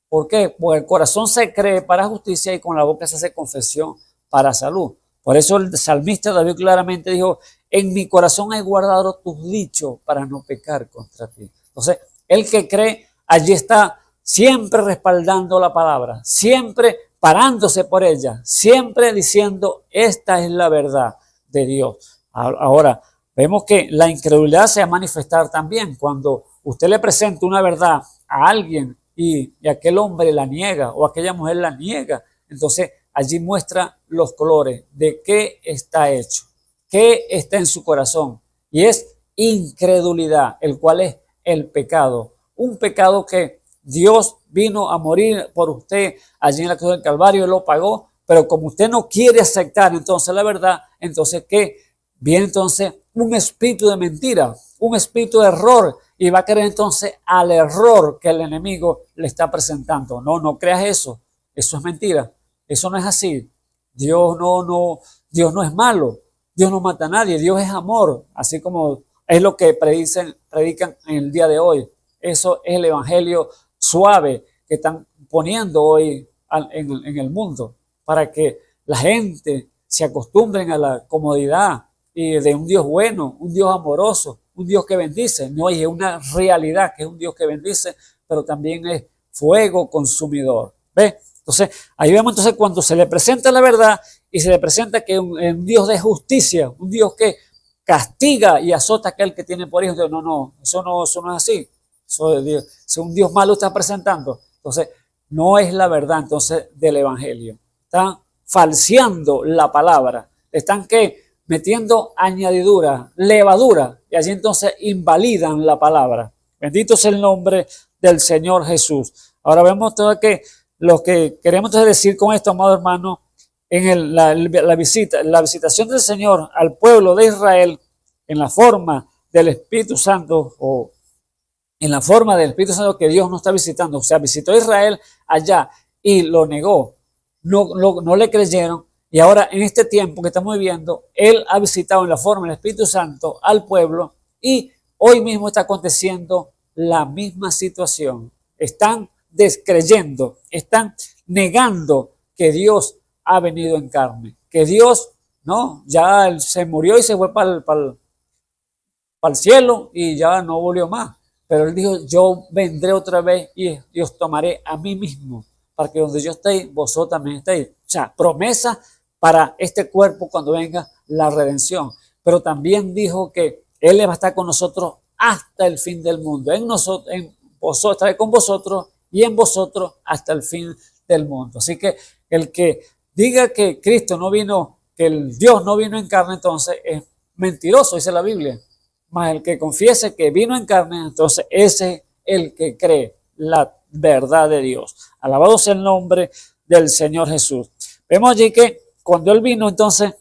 ¿Por qué? Porque el corazón se cree para justicia y con la boca se hace confesión para salud. Por eso el salmista David claramente dijo, en mi corazón he guardado tus dichos para no pecar contra ti. Entonces, el que cree, allí está siempre respaldando la palabra, siempre parándose por ella, siempre diciendo, esta es la verdad de Dios. Ahora, vemos que la incredulidad se va a manifestar también cuando usted le presenta una verdad a alguien y aquel hombre la niega o aquella mujer la niega. Entonces, allí muestra los colores de qué está hecho, qué está en su corazón. Y es incredulidad, el cual es el pecado. Un pecado que Dios vino a morir por usted allí en la cruz del Calvario, Él lo pagó, pero como usted no quiere aceptar entonces la verdad, entonces ¿qué? Viene entonces un espíritu de mentira, un espíritu de error, y va a creer entonces al error que el enemigo le está presentando. No creas eso es mentira, eso no es así. Dios no es malo, Dios no mata a nadie, Dios es amor, así como es lo que predican en el día de hoy. Eso es el evangelio suave que están poniendo hoy en el mundo, para que la gente se acostumbren a la comodidad y de un Dios bueno, un Dios amoroso, un Dios que bendice. No, y es una realidad que es un Dios que bendice, pero también es fuego consumidor. ¿Ve? Entonces, ahí vemos entonces cuando se le presenta la verdad y se le presenta que un Dios de justicia, un Dios que castiga y azota a aquel que tiene por hijo. No, eso no es así. Eso es Dios. Si un Dios malo está presentando, entonces no es la verdad entonces del evangelio. Están falseando la palabra. Están metiendo añadidura, levadura, y allí entonces invalidan la palabra. Bendito sea el nombre del Señor Jesús. Ahora vemos todo que lo que queremos entonces decir con esto, amado hermano, en la visitación del Señor al pueblo de Israel en la forma del Espíritu Santo, o en la forma del Espíritu Santo que Dios no está visitando. O sea, visitó a Israel allá y lo negó, no le creyeron, y ahora en este tiempo que estamos viviendo, Él ha visitado en la forma del Espíritu Santo al pueblo, y hoy mismo está aconteciendo la misma situación. Están descreyendo, están negando que Dios ha venido en carne, que Dios, no, ya Él se murió y se fue para el cielo y ya no volvió más. Pero Él dijo, yo vendré otra vez y os tomaré a mí mismo, para que donde yo esté, vosotros también estéis. O sea, promesa para este cuerpo cuando venga la redención. Pero también dijo que Él va a estar con nosotros hasta el fin del mundo. En vosotros, estaré con vosotros y en vosotros hasta el fin del mundo. Así que el que diga que Cristo no vino, que el Dios no vino en carne, entonces es mentiroso, dice la Biblia. Mas el que confiese que vino en carne, entonces ese es el que cree la verdad de Dios. Alabado sea el nombre del Señor Jesús. Vemos allí que cuando Él vino entonces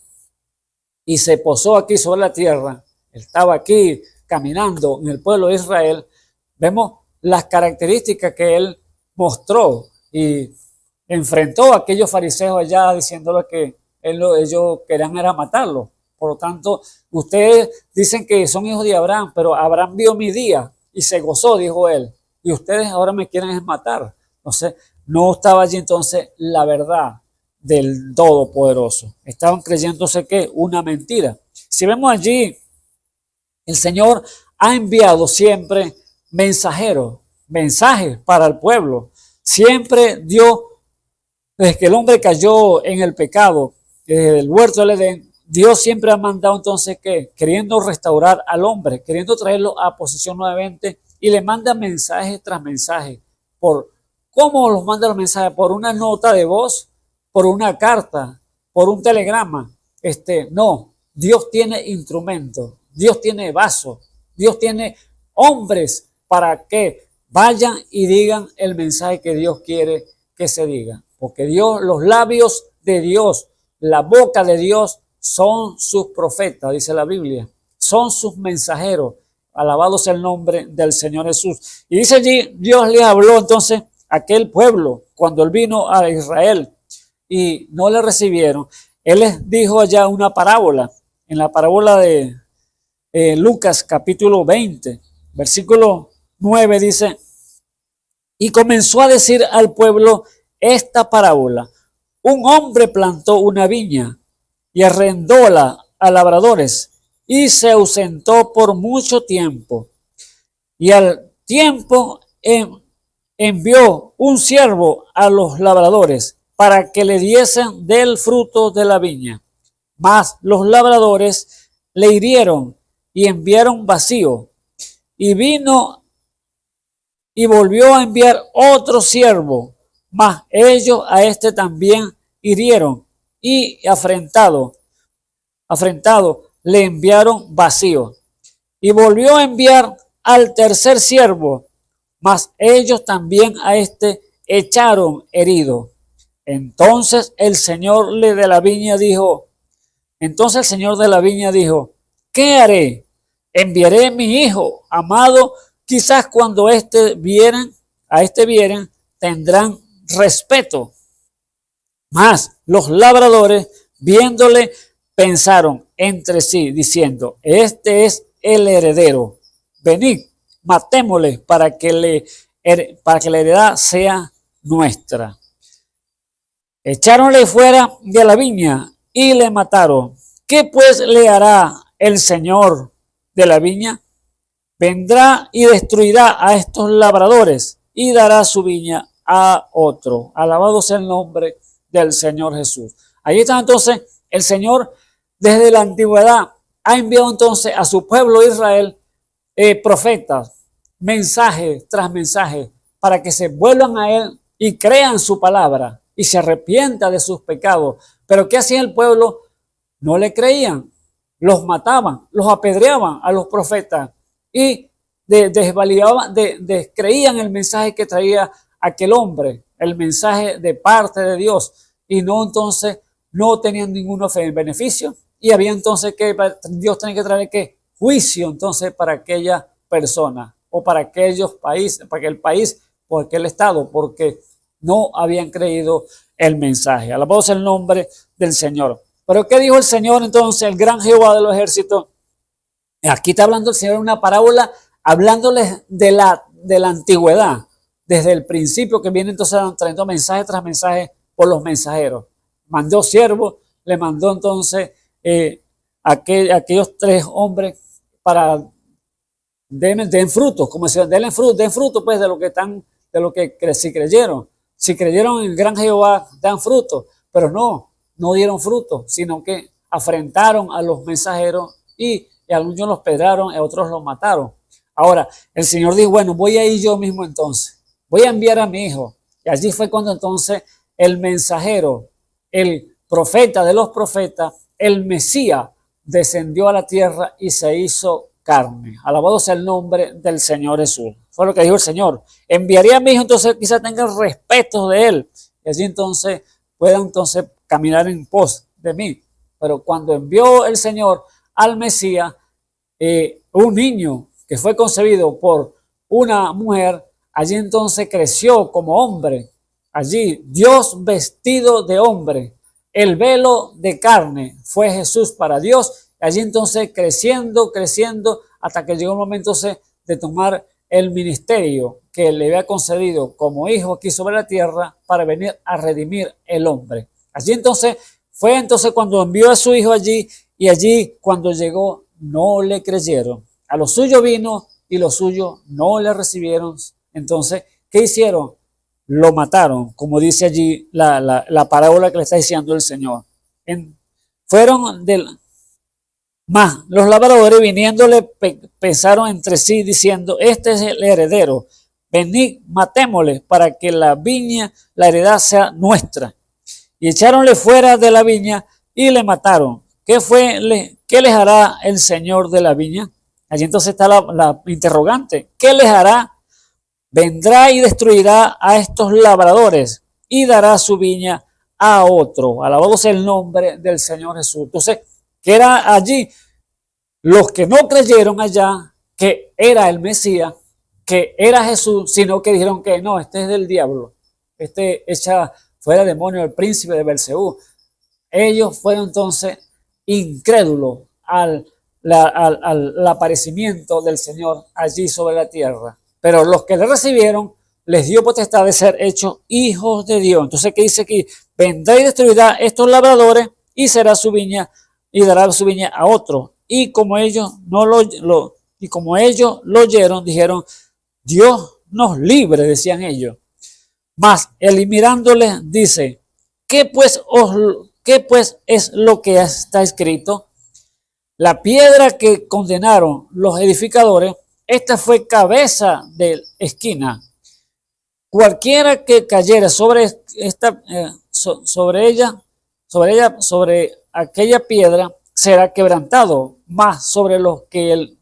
y se posó aquí sobre la tierra, Él estaba aquí caminando en el pueblo de Israel, vemos las características que Él mostró y enfrentó a aquellos fariseos allá diciéndole que ellos querían era matarlo. Por lo tanto, ustedes dicen que son hijos de Abraham, pero Abraham vio mi día y se gozó, dijo él, y ustedes ahora me quieren matar. Entonces, no estaba allí entonces la verdad del Todopoderoso. Estaban creyéndose que una mentira. Si vemos allí, el Señor ha enviado siempre mensajes para el pueblo. Siempre dio, desde que el hombre cayó en el pecado, desde el huerto del Edén, Dios siempre ha mandado entonces que queriendo restaurar al hombre, queriendo traerlo a posición nuevamente, y le manda mensaje tras mensaje. ¿Cómo los manda los mensajes? Por una nota de voz, por una carta, por un telegrama. No, Dios tiene instrumentos, Dios tiene vasos, Dios tiene hombres para que vayan y digan el mensaje que Dios quiere que se diga. Porque Dios, los labios de Dios, la boca de Dios son sus profetas, dice la Biblia, son sus mensajeros. Alabado sea el nombre del Señor Jesús. Y dice allí, Dios le habló entonces a aquel pueblo cuando Él vino a Israel y no le recibieron. Él les dijo allá una parábola, en la parábola de Lucas capítulo 20, versículo 9 dice, y comenzó a decir al pueblo esta parábola. Un hombre plantó una viña y arrendóla a labradores y se ausentó por mucho tiempo. Y al tiempo envió un siervo a los labradores para que le diesen del fruto de la viña. Mas los labradores le hirieron y enviaron vacío. Y vino y volvió a enviar otro siervo, mas ellos a este también hirieron y afrentado le enviaron vacío. Y volvió a enviar al tercer siervo, mas ellos también a este echaron herido. Entonces el Señor de la viña dijo, ¿qué haré? Enviaré a mi hijo amado, quizás cuando a este vieren, tendrán respeto. Mas los labradores, viéndole, pensaron entre sí, diciendo, este es el heredero. Venid, matémosle para que la heredad sea nuestra. Echáronle fuera de la viña y le mataron. ¿Qué pues le hará el Señor de la viña? Vendrá y destruirá a estos labradores y dará su viña a otro. Alabado sea el nombre del Señor Jesús. Allí está entonces el Señor desde la antigüedad ha enviado entonces a su pueblo Israel profetas, mensaje tras mensaje, para que se vuelvan a Él y crean su palabra y se arrepienta de sus pecados. Pero ¿qué hacía el pueblo? No le creían, los mataban, los apedreaban a los profetas y desvalidaban, descreían el mensaje que traía aquel hombre, el mensaje de parte de Dios, y no entonces no tenían ningún beneficio, y había entonces que Dios tenía que traer ¿qué? Juicio entonces para aquella persona o para aquellos países, para aquel país o aquel estado, porque no habían creído el mensaje. Alabado sea el nombre del Señor. Pero ¿qué dijo el Señor entonces, el gran Jehová de los ejércitos? Aquí está hablando el Señor en una parábola, hablándoles de la antigüedad, desde el principio, que viene entonces trayendo mensaje tras mensaje por los mensajeros. Mandó siervos, le mandó entonces aquellos 3 hombres para den frutos, como decían, den fruto pues de lo que están, de lo que si creyeron. Si creyeron en el gran Jehová, dan fruto, pero no dieron fruto, sino que afrentaron a los mensajeros y a algunos los pedraron y a otros los mataron. Ahora, el Señor dijo, bueno, voy a ir yo mismo entonces, voy a enviar a mi hijo. Y allí fue cuando entonces el mensajero, el profeta de los profetas, el Mesías, descendió a la tierra y se hizo carne. Alabado sea el nombre del Señor Jesús. Fue lo que dijo el Señor. Enviaré a mi hijo, entonces quizás tengan respeto de él. Y allí entonces puedan entonces caminar en pos de mí. Pero cuando envió el Señor al Mesías, un niño que fue concebido por una mujer, allí entonces creció como hombre. Allí Dios vestido de hombre. El velo de carne fue Jesús para Dios. Allí entonces creciendo, hasta que llegó el momento de tomar el ministerio que le había concedido como hijo aquí sobre la tierra para venir a redimir el hombre. Allí entonces fue entonces cuando envió a su hijo allí, y allí cuando llegó no le creyeron. A lo suyo vino y los suyos no le recibieron. Entonces, ¿qué hicieron? Lo mataron, como dice allí la parábola que le está diciendo el Señor. Más los labradores viniéndole pensaron entre sí diciendo, este es el heredero, venid, matémosle para que la viña, la heredad sea nuestra. Y echáronle fuera de la viña y le mataron. ¿Qué les hará el Señor de la viña? Allí entonces está la interrogante. ¿Qué les hará? Vendrá y destruirá a estos labradores y dará su viña a otro. Alabado sea el nombre del Señor Jesús. Entonces, que era allí los que no creyeron allá que era el Mesías, que era Jesús, sino que dijeron que no, este es del diablo, este echa fuera demonio el príncipe de Belcebú. Ellos fueron entonces incrédulos al aparecimiento del Señor allí sobre la tierra. Pero los que le recibieron les dio potestad de ser hechos hijos de Dios. Entonces, ¿qué dice aquí? Vendrá y destruirá estos labradores y será su viña y dará su viña a otro. Y como ellos como ellos lo oyeron, dijeron, Dios nos libre, decían ellos. Mas él mirándoles dice, ¿qué pues es lo que está escrito? La piedra que condenaron los edificadores, esta fue cabeza de esquina. Cualquiera que cayera sobre aquella piedra será quebrantado, mas sobre los que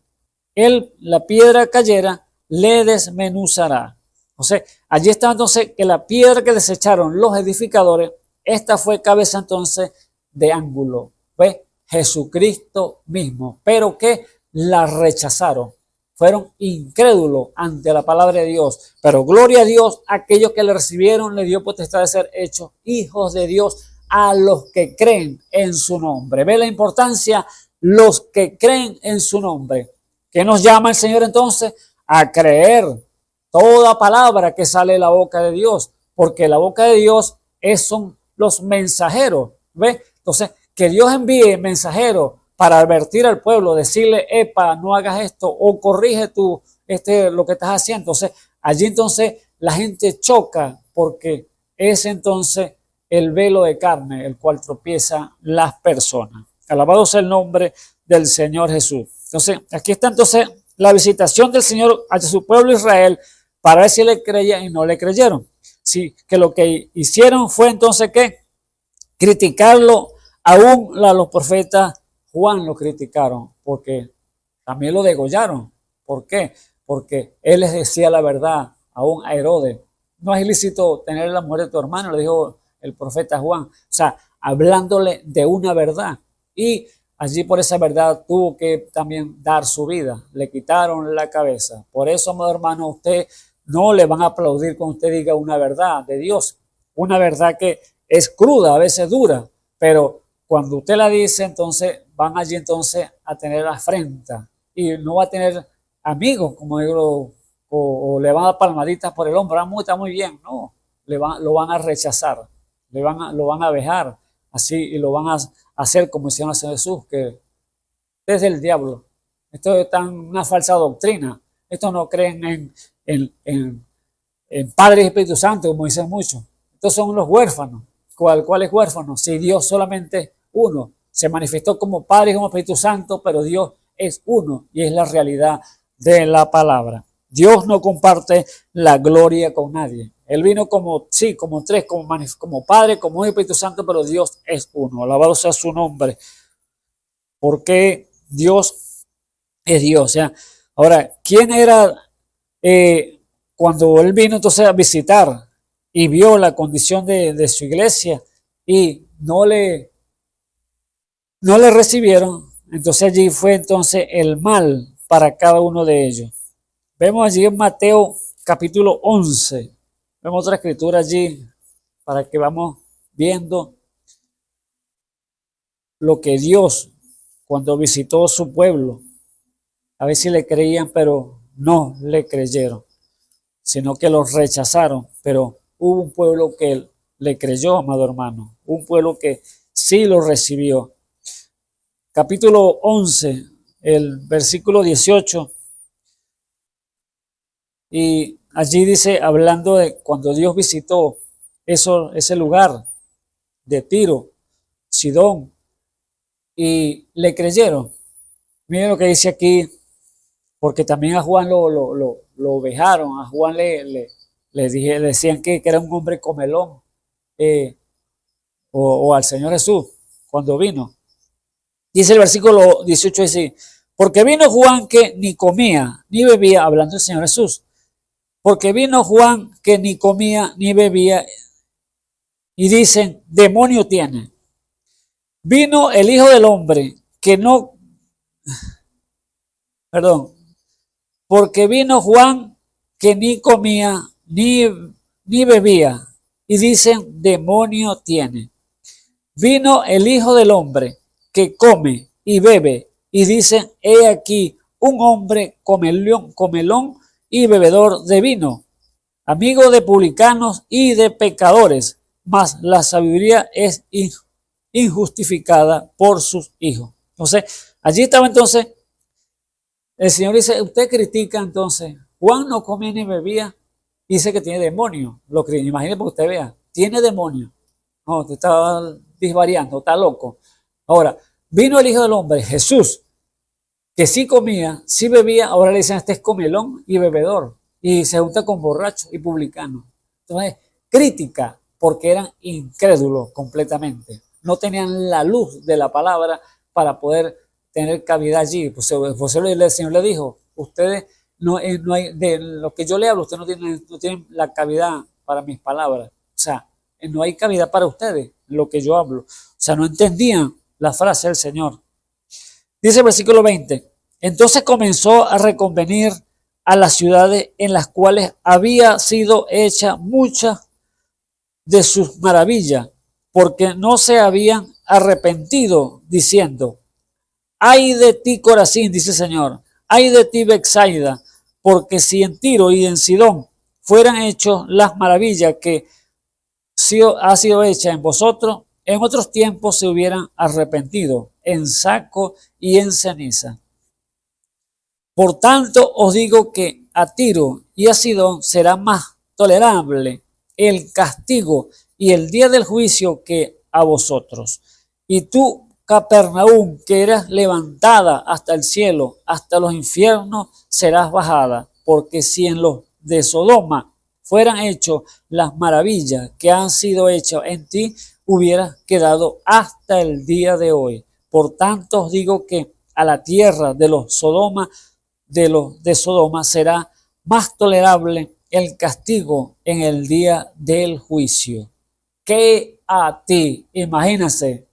la piedra cayera le desmenuzará. O sea, allí está entonces que la piedra que desecharon los edificadores, esta fue cabeza entonces de ángulo, fue Jesucristo mismo, pero que la rechazaron. Fueron incrédulos ante la palabra de Dios. Pero gloria a Dios, aquellos que le recibieron le dio potestad de ser hechos hijos de Dios a los que creen en su nombre. ¿Ve la importancia? Los que creen en su nombre. ¿Qué nos llama el Señor entonces? A creer toda palabra que sale de la boca de Dios. Porque la boca de Dios son los mensajeros. ¿Ve? Entonces, que Dios envíe mensajeros para advertir al pueblo, decirle, epa, no hagas esto, o corrige tú lo que estás haciendo. Entonces, allí entonces la gente choca porque es entonces el velo de carne el cual tropiezan las personas. Alabado sea el nombre del Señor Jesús. Entonces, aquí está entonces la visitación del Señor hacia su pueblo Israel para ver si le creían y no le creyeron. Sí, que lo que hicieron fue entonces ¿qué? Criticarlo. Aún los profetas Juan lo criticaron porque también lo degollaron. ¿Por qué? Porque él les decía la verdad aún a Herodes. No es ilícito tener la mujer de tu hermano, le dijo el profeta Juan. O sea, hablándole de una verdad. Y allí por esa verdad tuvo que también dar su vida. Le quitaron la cabeza. Por eso, amado hermano, usted no le van a aplaudir cuando usted diga una verdad de Dios. Una verdad que es cruda, a veces dura, pero cuando usted la dice, entonces van allí entonces a tener afrenta y no va a tener amigos, como digo, o le van a dar palmaditas por el hombro, está muy bien, no, lo van a rechazar, lo van a vejar, así, y lo van a hacer como hicieron al Señor Jesús, que desde el diablo. Esto es una falsa doctrina. Estos no creen en Padre y Espíritu Santo, como dicen muchos. Estos son los huérfanos. ¿Cuál es huérfano? Si Dios solamente uno. Se manifestó como Padre y como Espíritu Santo, pero Dios es uno y es la realidad de la palabra. Dios no comparte la gloria con nadie. Él vino como tres, como Padre, como Espíritu Santo, pero Dios es uno. Alabado sea su nombre. Porque Dios es Dios. O sea, ahora, ¿quién era cuando él vino entonces a visitar y vio la condición de su iglesia y no le recibieron? Entonces allí fue entonces el mal para cada uno de ellos. Vemos allí en Mateo capítulo 11. Vemos otra escritura allí para que vamos viendo lo que Dios cuando visitó su pueblo. A ver si le creían, pero no le creyeron, sino que los rechazaron. Pero hubo un pueblo que le creyó, amado hermano. Un pueblo que sí lo recibió. Capítulo 11, el versículo 18. Y allí dice, hablando de cuando Dios visitó ese lugar de Tiro, Sidón, y le creyeron. Miren lo que dice aquí, porque también a Juan lo vejaron, a Juan le decían que era un hombre comelón, o al Señor Jesús, cuando vino. Dice el versículo 18, dice, porque vino Juan que ni comía ni bebía, hablando del Señor Jesús, porque vino Juan que ni comía ni bebía, y dicen, demonio tiene. Vino el Hijo del Hombre que no, perdón, porque vino Juan que ni comía ni bebía, y dicen, demonio tiene. Vino el Hijo del Hombre que come y bebe, y dicen, he aquí un hombre comelón y bebedor de vino, amigo de publicanos y de pecadores, mas la sabiduría es injustificada por sus hijos. Entonces, allí estaba entonces, el Señor dice, usted critica entonces, Juan no comía ni bebía, dice que tiene demonio, imagínese porque usted vea, tiene demonio, no, te está disvariando, está loco. Ahora, vino el Hijo del Hombre, Jesús, que sí comía, sí bebía, ahora le dicen, este es comelón y bebedor, y se junta con borrachos y publicanos. Entonces, crítica, porque eran incrédulos completamente. No tenían la luz de la palabra para poder tener cavidad allí. Pues el Señor le dijo, ustedes no hay, de lo que yo le hablo, ustedes no tienen la cavidad para mis palabras. O sea, no hay cavidad para ustedes en lo que yo hablo. O sea, no entendían la frase del Señor. Dice el versículo 20, entonces comenzó a reconvenir a las ciudades en las cuales había sido hecha muchas de sus maravillas, porque no se habían arrepentido, diciendo, ay de ti Corazín, dice el Señor, ay de ti Betsaida, porque si en Tiro y en Sidón fueran hechas las maravillas que ha sido hecha en vosotros, en otros tiempos se hubieran arrepentido en saco y en ceniza. Por tanto os digo que a Tiro y a Sidón será más tolerable el castigo y el día del juicio que a vosotros. Y tú, Capernaum, que eras levantada hasta el cielo, hasta los infiernos serás bajada, porque si en los de Sodoma fueran hechas las maravillas que han sido hechas en ti, hubieras quedado hasta el día de hoy. Por tanto os digo que a la tierra de los de Sodoma será más tolerable el castigo en el día del juicio que a ti. Imagínense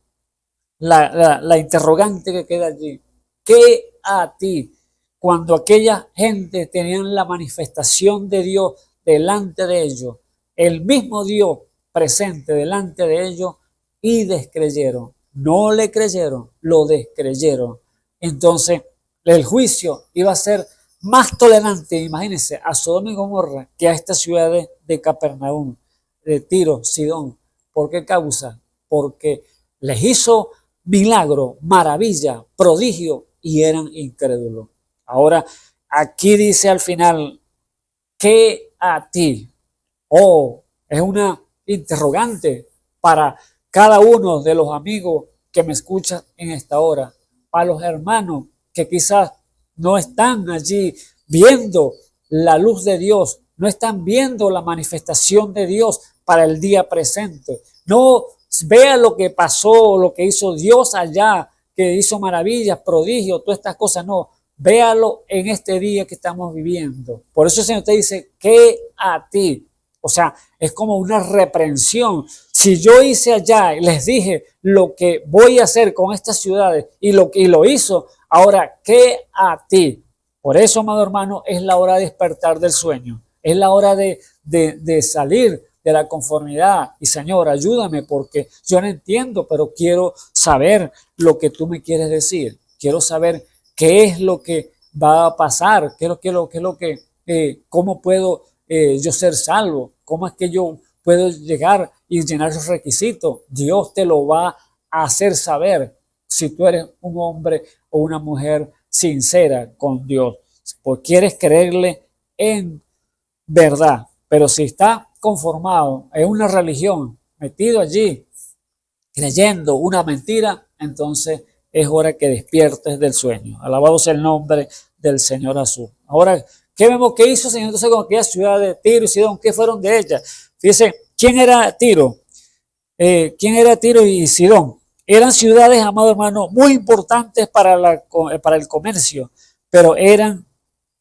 la interrogante que queda allí. ¿Qué a ti? Cuando aquella gente tenían la manifestación de Dios delante de ellos, el mismo Dios presente delante de ellos, y descreyeron. No le creyeron, lo descreyeron. Entonces, el juicio iba a ser más tolerante, imagínense, a Sodoma y Gomorra que a estas ciudades de Capernaum, de Tiro, Sidón. ¿Por qué causa? Porque les hizo milagro, maravilla, prodigio y eran incrédulos. Ahora, aquí dice al final, ¿qué a ti? Oh, es una interrogante para cada uno de los amigos que me escuchan en esta hora, para los hermanos que quizás no están allí viendo la luz de Dios, no están viendo la manifestación de Dios para el día presente. No vean lo que pasó, lo que hizo Dios allá, que hizo maravillas, prodigios, todas estas cosas. No, véalo en este día que estamos viviendo. Por eso el Señor te dice, ¿qué a ti? O sea, es como una reprensión. Si yo hice allá y les dije lo que voy a hacer con estas ciudades y lo hizo, ahora, ¿qué a ti? Por eso, amado hermano, es la hora de despertar del sueño. Es la hora de salir de la conformidad. Y Señor, ayúdame porque yo no entiendo, pero quiero saber lo que tú me quieres decir. Quiero saber qué es lo que va a pasar, cómo puedo yo ser salvo, cómo es que yo puedo llegar y llenar esos requisitos. Dios te lo va a hacer saber si tú eres un hombre o una mujer sincera con Dios, porque quieres creerle en verdad. Pero si está conformado en una religión, metido allí, creyendo una mentira, entonces es hora que despiertes del sueño. Alabado sea el nombre del Señor Jesús. Ahora, ¿qué vemos que hizo el Señor entonces con aquella ciudad de Tiro y Sidón? ¿Qué fueron de ellas? Fíjense, ¿quién era Tiro? ¿Quién era Tiro y Sidón? Eran ciudades, amado hermano, muy importantes para el comercio, pero eran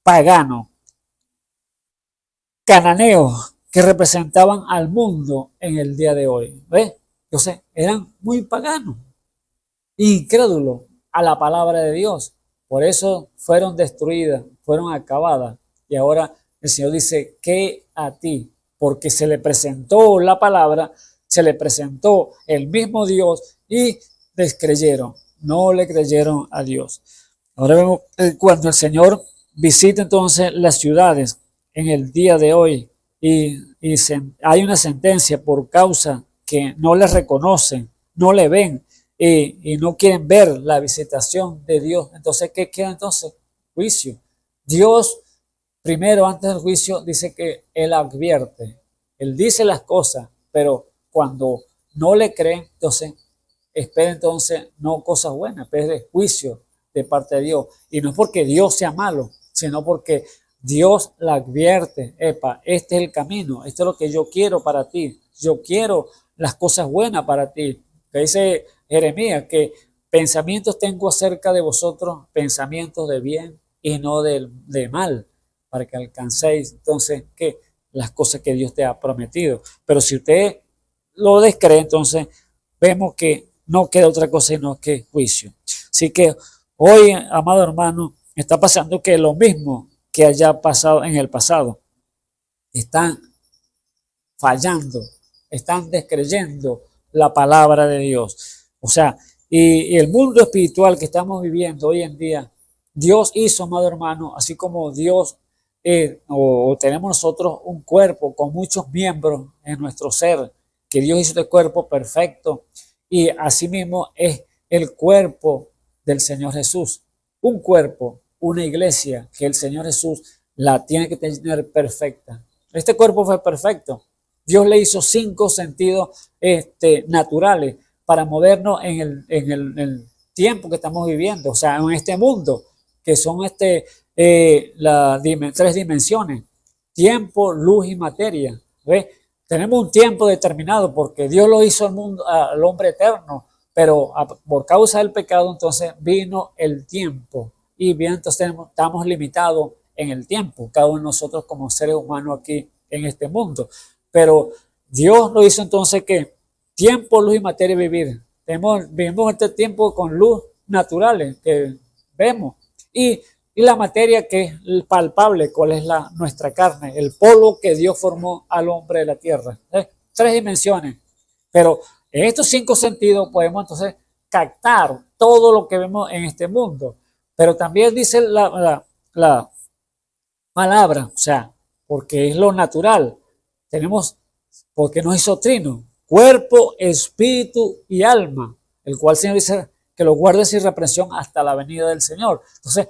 paganos, cananeos, que representaban al mundo en el día de hoy. ¿Ves? Entonces, eran muy paganos, incrédulos a la palabra de Dios. Por eso fueron destruidas, fueron acabadas. Y ahora el Señor dice, ¿qué a ti? Porque se le presentó la palabra, se le presentó el mismo Dios y descreyeron, no le creyeron a Dios. Ahora vemos cuando el Señor visita entonces las ciudades en el día de hoy y hay una sentencia por causa que no le reconocen, no le ven y no quieren ver la visitación de Dios. Entonces, ¿qué queda entonces? Juicio. Dios, primero, antes del juicio, dice que Él advierte. Él dice las cosas, pero cuando no le creen, entonces, espera entonces no cosas buenas, pero es juicio de parte de Dios. Y no es porque Dios sea malo, sino porque Dios la advierte. Epa, este es el camino, esto es lo que yo quiero para ti. Yo quiero las cosas buenas para ti. Que dice Jeremías que pensamientos tengo acerca de vosotros, pensamientos de bien y no de mal, para que alcancéis entonces que las cosas que Dios te ha prometido. Pero si usted lo descree, entonces vemos que no queda otra cosa sino que juicio. Así que hoy, amado hermano, está pasando que lo mismo que haya pasado en el pasado, están fallando, están descreyendo la palabra de Dios. O sea, y el mundo espiritual que estamos viviendo hoy en día, Dios hizo, amado hermano, así como Dios o tenemos nosotros un cuerpo con muchos miembros en nuestro ser, que Dios hizo este cuerpo perfecto, y asimismo es el cuerpo del Señor Jesús. Un cuerpo, una iglesia que el Señor Jesús la tiene que tener perfecta. Este cuerpo fue perfecto. Dios le hizo 5 sentidos naturales para movernos en el tiempo que estamos viviendo, o sea, en este mundo, que son 3 dimensiones: tiempo, luz y materia. ¿Ves? Tenemos un tiempo determinado porque Dios lo hizo al mundo, al hombre eterno, pero por causa del pecado entonces vino el tiempo y bien, entonces estamos limitados en el tiempo, cada uno de nosotros como seres humanos aquí en este mundo. Pero Dios lo hizo entonces que tiempo, luz y materia vivir. Vivimos este tiempo con luz naturales que vemos y la materia que es palpable, cuál es nuestra carne, el polvo que Dios formó al hombre de la tierra. 3 dimensiones. Pero en estos 5 sentidos podemos entonces captar todo lo que vemos en este mundo. Pero también dice la palabra, o sea, porque es lo natural. Porque nos hizo trino, cuerpo, espíritu y alma, el cual el Señor dice que lo guarde sin reprensión hasta la venida del Señor. Entonces,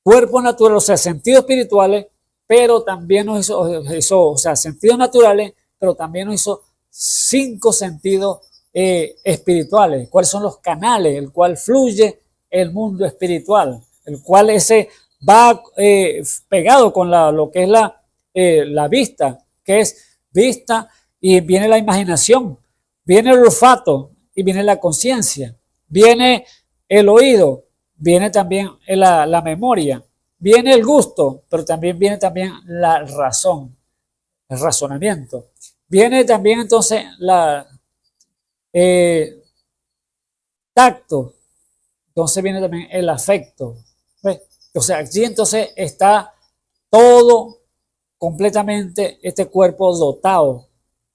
cuerpo natural, o sea, sentidos espirituales, pero también nos hizo, o sea, sentidos naturales, pero también nos hizo 5 sentidos espirituales. ¿Cuáles son los canales? El cual fluye el mundo espiritual, el cual ese va pegado con lo que es la vista, que es vista, y viene la imaginación, viene el olfato y viene la conciencia, viene el oído, viene también la memoria, viene el gusto, pero también viene también la razón, el razonamiento. Viene también entonces tacto, entonces viene también el afecto. ¿Ves? O sea, allí entonces está todo completamente este cuerpo dotado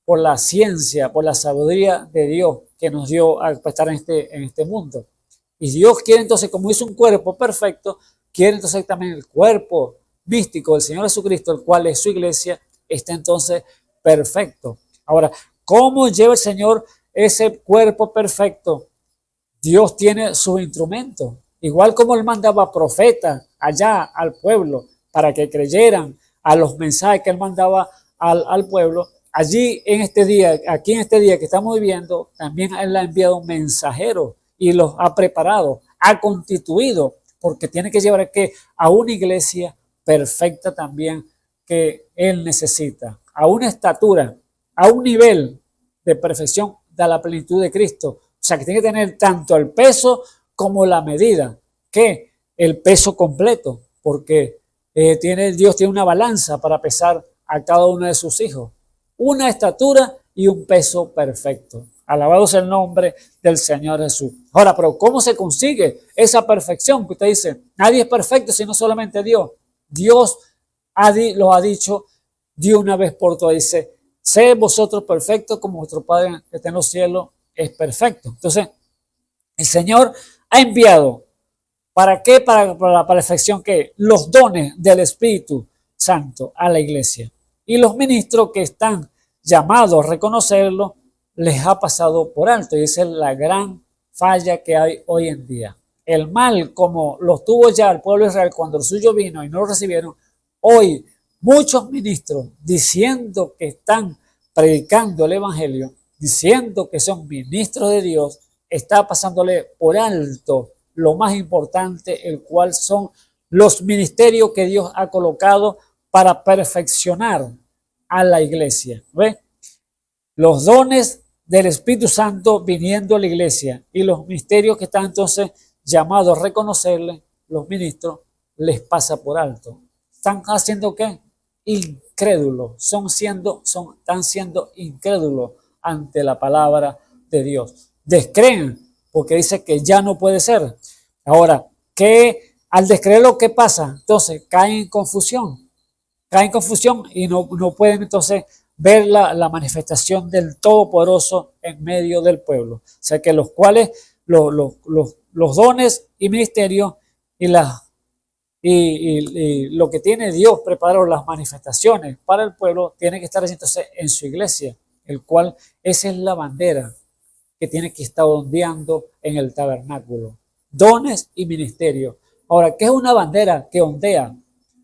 por la ciencia, por la sabiduría de Dios que nos dio a estar en este mundo. Y Dios quiere entonces, como hizo un cuerpo perfecto, quiere entonces también el cuerpo místico del Señor Jesucristo, el cual es su iglesia, está entonces perfecto. Ahora, ¿cómo lleva el Señor ese cuerpo perfecto? Dios tiene sus instrumentos. Igual como Él mandaba profetas allá al pueblo para que creyeran a los mensajes que Él mandaba al pueblo, allí en este día, aquí en este día que estamos viviendo, también Él ha enviado mensajeros y los ha preparado, ha constituido, porque tiene que llevar a una iglesia perfecta también que Él necesita, a una estatura, a un nivel de perfección de la plenitud de Cristo. O sea, que tiene que tener tanto el peso como la medida, que el peso completo, porque Dios tiene una balanza para pesar a cada uno de sus hijos, una estatura y un peso perfecto. Alabado sea el nombre del Señor Jesús. Ahora, pero ¿cómo se consigue esa perfección? Que usted dice, nadie es perfecto sino solamente Dios. Dios lo ha dicho de una vez por todas. Dice, sé vosotros perfectos como vuestro Padre que está en los cielos es perfecto. Entonces, el Señor ha enviado, ¿para qué? Para la perfección, que los dones del Espíritu Santo a la iglesia. Y los ministros que están llamados a reconocerlo, les ha pasado por alto. Y esa es la gran falla que hay hoy en día. El mal, como lo tuvo ya el pueblo de Israel cuando el suyo vino y no lo recibieron, hoy muchos ministros diciendo que están predicando el evangelio, diciendo que son ministros de Dios, está pasándole por alto lo más importante, el cual son los ministerios que Dios ha colocado para perfeccionar a la iglesia. ¿Ve? Los dones del Espíritu Santo viniendo a la iglesia y los misterios que están entonces llamados a reconocerle, los ministros, les pasa por alto. ¿Están haciendo qué? Incrédulos. Están siendo incrédulos ante la palabra de Dios. Descreen, porque dice que ya no puede ser. Ahora, que al descreer lo que pasa, entonces caen en confusión y no pueden entonces ver la manifestación del Todopoderoso en medio del pueblo. O sea que los cuales, los dones y ministerios y lo que tiene Dios preparado, las manifestaciones para el pueblo, tiene que estar entonces en su iglesia, el cual esa es la bandera que tiene que estar ondeando en el tabernáculo. Dones y ministerios. Ahora, ¿qué es una bandera que ondea?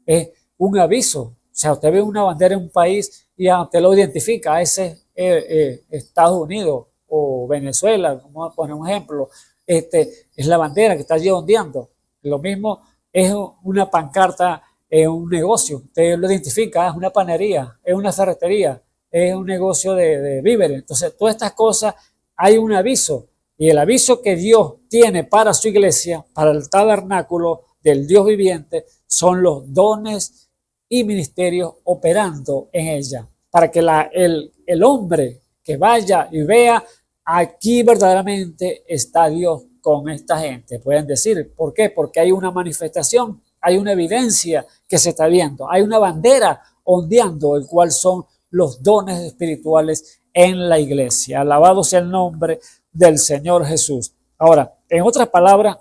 Es un aviso sea, usted ve una bandera en un país y usted lo identifica, ese es Estados Unidos o Venezuela, vamos a poner un ejemplo, es la bandera que está allí ondeando. Lo mismo es una pancarta en un negocio, usted lo identifica, es una panería, es una ferretería, es un negocio de víveres. Entonces, todas estas cosas hay un aviso, y el aviso que Dios tiene para su iglesia, para el tabernáculo del Dios viviente, son los dones y ministerios operando en ella, para que el hombre que vaya y vea, aquí verdaderamente está Dios con esta gente. Pueden decir, ¿por qué? Porque hay una manifestación, hay una evidencia que se está viendo, hay una bandera ondeando, el cual son los dones espirituales en la iglesia. Alabado sea el nombre del Señor Jesús. Ahora, en otras palabras,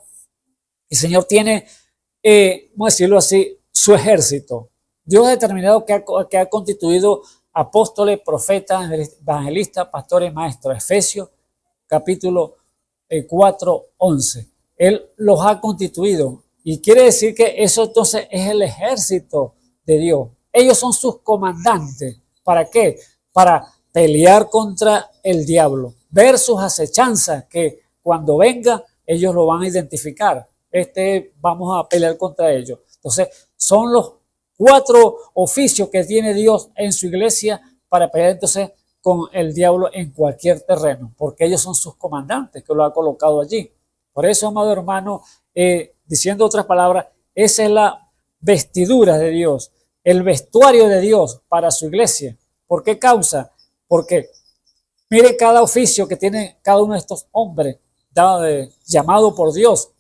el Señor tiene, vamos a decirlo así, su ejército. Dios ha determinado que ha constituido apóstoles, profetas, evangelistas, pastores y maestros. Efesios capítulo 4, 11. Él los ha constituido. Y quiere decir que eso entonces es el ejército de Dios. Ellos son sus comandantes. ¿Para qué? Para pelear contra el diablo. Ver sus acechanzas, que cuando venga ellos lo van a identificar. Vamos a pelear contra ellos. Entonces, son los 4 oficios que tiene Dios en su iglesia para pelear entonces con el diablo en cualquier terreno, porque ellos son sus comandantes que lo ha colocado allí. Por eso, amado hermano, diciendo otras palabras, esa es la vestidura de Dios, el vestuario de Dios para su iglesia. ¿Por qué causa? Porque mire cada oficio que tiene cada uno de estos hombres llamado por Dios.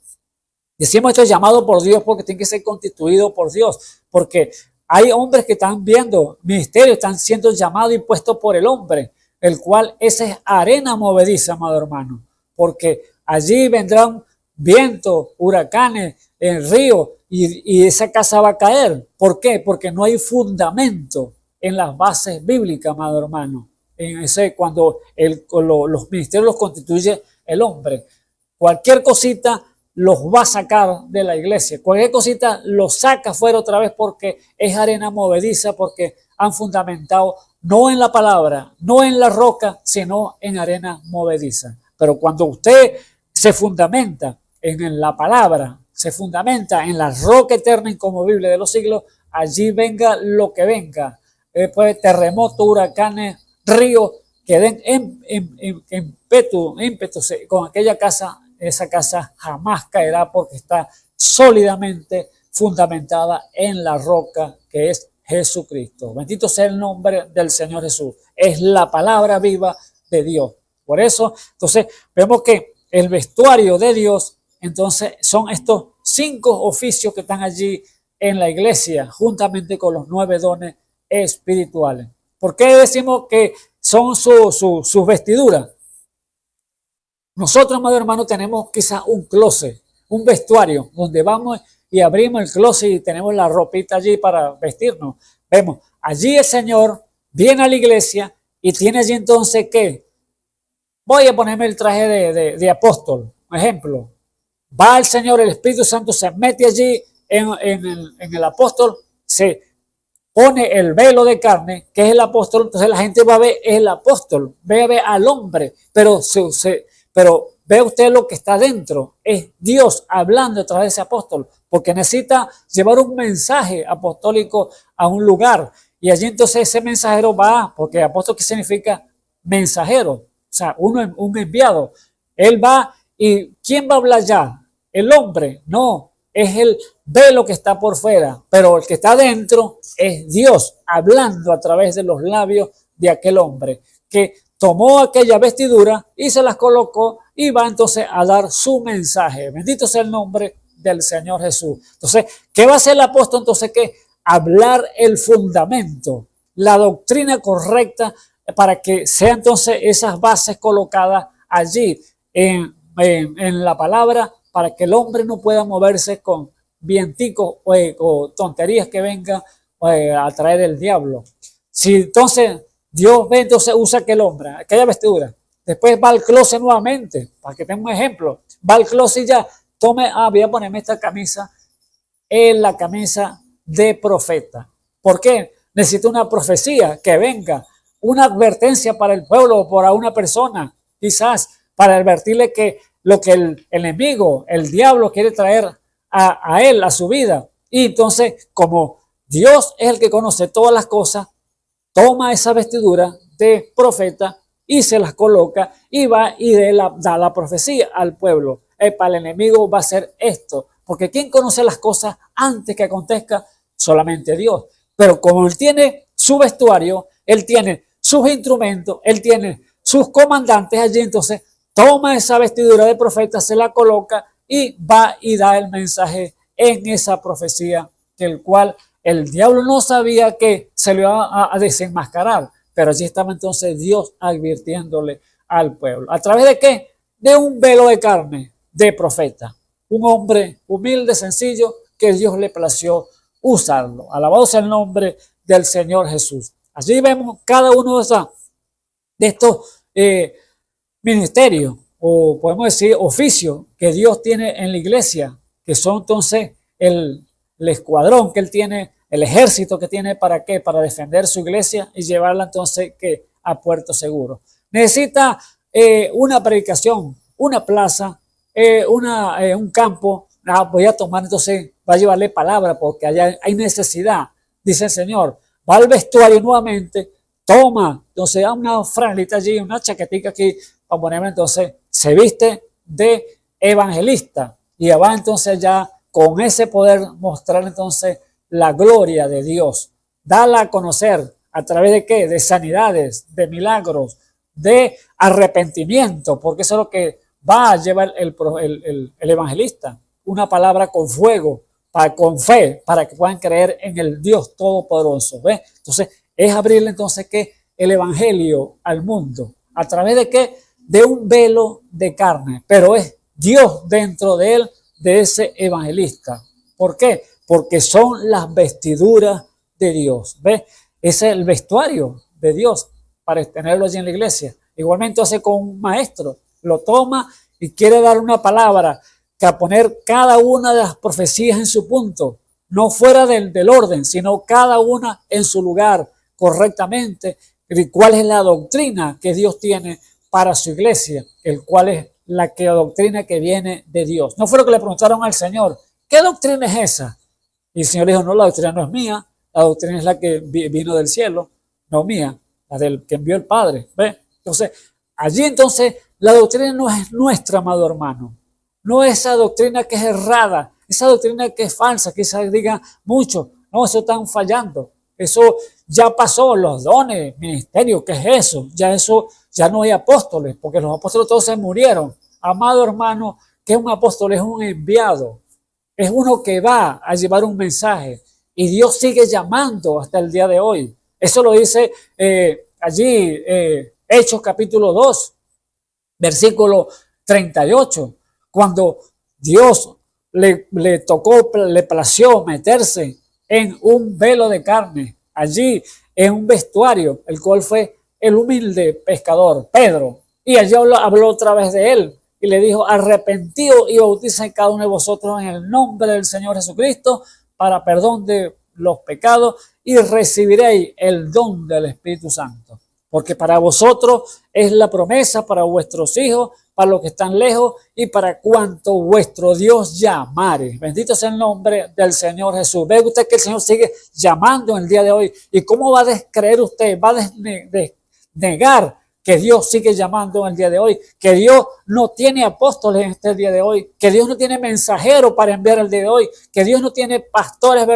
Decimos esto llamado por Dios porque tiene que ser constituido por Dios, porque hay hombres que están viendo ministerios, están siendo llamados y puestos por el hombre, el cual esa es arena movediza, amado hermano, porque allí vendrán vientos, huracanes, ríos, y esa casa va a caer. ¿Por qué? Porque no hay fundamento en las bases bíblicas, amado hermano. Cuando los ministerios los constituye el hombre, cualquier cosita los va a sacar de la iglesia, cualquier cosita los saca fuera otra vez, porque es arena movediza, porque han fundamentado no en la palabra, no en la roca, sino en arena movediza. Pero cuando usted se fundamenta en la palabra, se fundamenta en la roca eterna inconmovible de los siglos, allí venga lo que venga, pues terremotos, huracanes, ríos, que den ímpetu con aquella casa. Esa casa jamás caerá porque está sólidamente fundamentada en la roca que es Jesucristo. Bendito sea el nombre del Señor Jesús. Es la palabra viva de Dios. Por eso, entonces, vemos que el vestuario de Dios, entonces, son estos 5 oficios que están allí en la iglesia, juntamente con los 9 dones espirituales. ¿Por qué decimos que son sus vestiduras? Nosotros, amado hermano, tenemos quizás un closet, un vestuario, donde vamos y abrimos el closet y tenemos la ropita allí para vestirnos. Vemos, allí el Señor viene a la iglesia y tiene allí entonces, ¿qué? Voy a ponerme el traje de apóstol, por ejemplo. Va el Señor, el Espíritu Santo se mete allí en el apóstol, se pone el velo de carne, que es el apóstol, entonces la gente va a ver el apóstol, ve al hombre, pero ve usted lo que está dentro, es Dios hablando a través de ese apóstol, porque necesita llevar un mensaje apostólico a un lugar, y allí entonces ese mensajero va, porque apóstol, ¿qué significa? Mensajero, o sea, un enviado. Él va, y ¿quién va a hablar ya? ¿El hombre? No, es el velo que está por fuera, pero el que está dentro es Dios hablando a través de los labios de aquel hombre que tomó aquella vestidura y se las colocó y va entonces a dar su mensaje. Bendito sea el nombre del Señor Jesús. Entonces, ¿qué va a hacer el apóstol? Entonces, ¿qué? Hablar el fundamento, la doctrina correcta, para que sean entonces esas bases colocadas allí en la palabra, para que el hombre no pueda moverse con vienticos o tonterías que vengan a traer el diablo. Si entonces Dios ve, entonces usa aquel hombre, aquella vestidura, después va al closet nuevamente, para que tenga un ejemplo, va al closet y ya, voy a ponerme esta camisa, es la camisa de profeta. ¿Por qué? necesita una profecía que venga, una advertencia para el pueblo o para una persona, quizás para advertirle que lo que el enemigo, el diablo quiere traer a él, a su vida. Y entonces, como Dios es el que conoce todas las cosas, toma esa vestidura de profeta y se las coloca y va y da la profecía al pueblo. Para el enemigo va a ser esto, porque ¿quién conoce las cosas antes que acontezca? Solamente Dios. Pero como él tiene su vestuario, él tiene sus instrumentos, él tiene sus comandantes allí, entonces toma esa vestidura de profeta, se la coloca y va y da el mensaje en esa profecía, que el cual el diablo no sabía que se le iba a desenmascarar, pero allí estaba entonces Dios advirtiéndole al pueblo. ¿A través de qué? De un velo de carne de profeta. Un hombre humilde, sencillo, que Dios le plació usarlo. Alabado sea el nombre del Señor Jesús. Allí vemos cada uno de estos ministerios, o podemos decir oficios, que Dios tiene en la iglesia, que son entonces el escuadrón que él tiene, el ejército que tiene, ¿para qué? Para defender su iglesia y llevarla entonces que a puerto seguro. Necesita una predicación, una plaza, un campo. Voy a tomar entonces, va a llevarle palabra porque allá hay necesidad, dice el Señor. Va al vestuario nuevamente, toma entonces a una franelita allí, una chaquetica aquí, para ponerme entonces, se viste de evangelista y va entonces ya con ese poder mostrar entonces la gloria de Dios, darla a conocer a través de qué, de sanidades, de milagros, de arrepentimiento, porque eso es lo que va a llevar el evangelista, una palabra con fuego, con fe, para que puedan creer en el Dios Todopoderoso. ¿Ve? Entonces, es abrirle entonces que el evangelio al mundo, a través de qué, de un velo de carne, pero es Dios dentro de él, de ese evangelista. ¿Por qué? Porque son las vestiduras de Dios. ¿Ves? Ese es el vestuario de Dios para tenerlo allí en la iglesia. Igualmente hace con un maestro, lo toma y quiere dar una palabra, que a poner cada una de las profecías en su punto, no fuera del orden, sino cada una en su lugar correctamente. ¿Y cuál es la doctrina que Dios tiene para su iglesia? El cual es la doctrina que viene de Dios. No fue lo que le preguntaron al Señor, ¿qué doctrina es esa? Y el Señor dijo, no, la doctrina no es mía, la doctrina es la que vino del cielo, no mía, la del que envió el Padre. ¿Ve? Entonces, allí entonces la doctrina no es nuestra, amado hermano. No es esa doctrina que es errada, esa doctrina que es falsa, quizás digan muchos, no, eso están fallando. Eso ya pasó, los dones, ministerios, ¿qué es eso? Ya no hay apóstoles, porque los apóstoles todos se murieron. Amado hermano, ¿qué es un apóstol? Es un enviado. Es uno que va a llevar un mensaje. Y Dios sigue llamando hasta el día de hoy. Eso lo dice allí, Hechos capítulo 2, versículo 38. Cuando Dios le tocó, le plació meterse en un velo de carne, allí en un vestuario, el cual fue el humilde pescador, Pedro. Y allí habló otra vez de él y le dijo, arrepentido y bauticen cada uno de vosotros en el nombre del Señor Jesucristo para perdón de los pecados y recibiréis el don del Espíritu Santo. Porque para vosotros es la promesa, para vuestros hijos, para los que están lejos y para cuanto vuestro Dios llamare. Bendito sea el nombre del Señor Jesús. Ve usted que el Señor sigue llamando en el día de hoy. ¿Y cómo va a descreer usted? ¿Va a negar que Dios sigue llamando en el día de hoy? Que Dios no tiene apóstoles en este día de hoy. Que Dios no tiene mensajeros para enviar el día de hoy. Que Dios no tiene pastores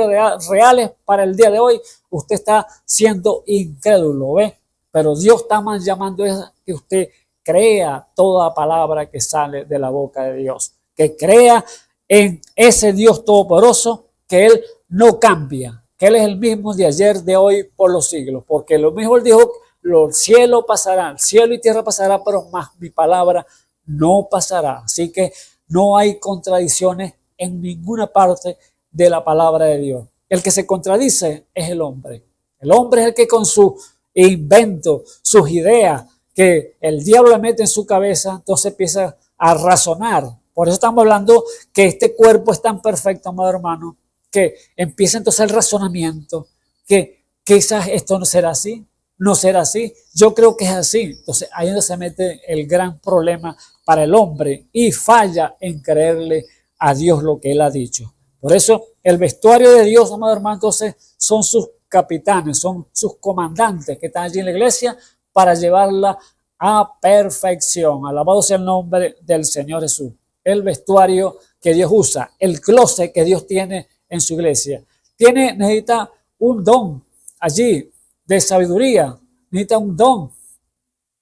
reales para el día de hoy. Usted está siendo incrédulo, ¿ve? Pero Dios está más llamando a que usted crea toda palabra que sale de la boca de Dios. Que crea en ese Dios todopoderoso, que Él no cambia. Que Él es el mismo de ayer, de hoy, por los siglos. Porque lo mismo Él dijo, los cielos pasarán, cielo y tierra pasará, pero más mi palabra no pasará. Así que no hay contradicciones en ninguna parte de la palabra de Dios. El que se contradice es el hombre. El hombre es el que con su invento, sus ideas que el diablo le mete en su cabeza, entonces empieza a razonar. Por eso estamos hablando que este cuerpo es tan perfecto, amado hermano, que empieza entonces el razonamiento, que quizás esto no será así, no será así, yo creo que es así. Entonces ahí es donde se mete el gran problema para el hombre y falla en creerle a Dios lo que él ha dicho. Por eso el vestuario de Dios, amado hermano, entonces son sus capitanes, son sus comandantes que están allí en la iglesia para llevarla a perfección. Alabado sea el nombre del Señor Jesús. El vestuario que Dios usa, el closet que Dios tiene en su iglesia. Necesita un don allí de sabiduría, necesita un don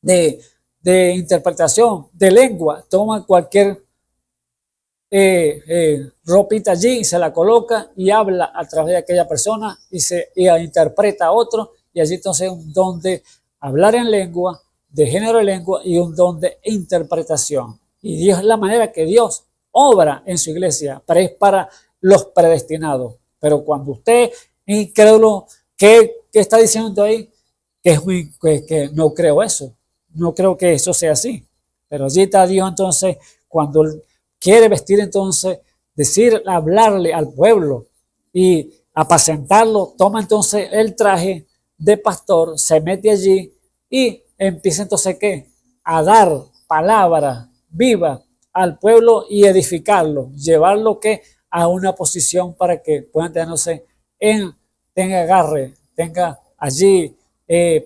de interpretación, de lengua. Toma cualquier ropita allí y se la coloca y habla a través de aquella persona y interpreta a otro, y allí entonces un don de hablar en lengua, de género de lengua, y un don de interpretación. Y Dios es la manera que Dios obra en su iglesia, pero es para los predestinados. Pero cuando usted incrédulo, ¿qué está diciendo ahí? Que no creo eso, no creo que eso sea así. Pero allí está Dios entonces cuando quiere vestir, entonces hablarle al pueblo y apacentarlo, toma entonces el traje de pastor, se mete allí y empieza entonces ¿qué? A dar palabra viva al pueblo y edificarlo, llevarlo ¿qué? A una posición para que puedan tenerse tenga agarre, tenga allí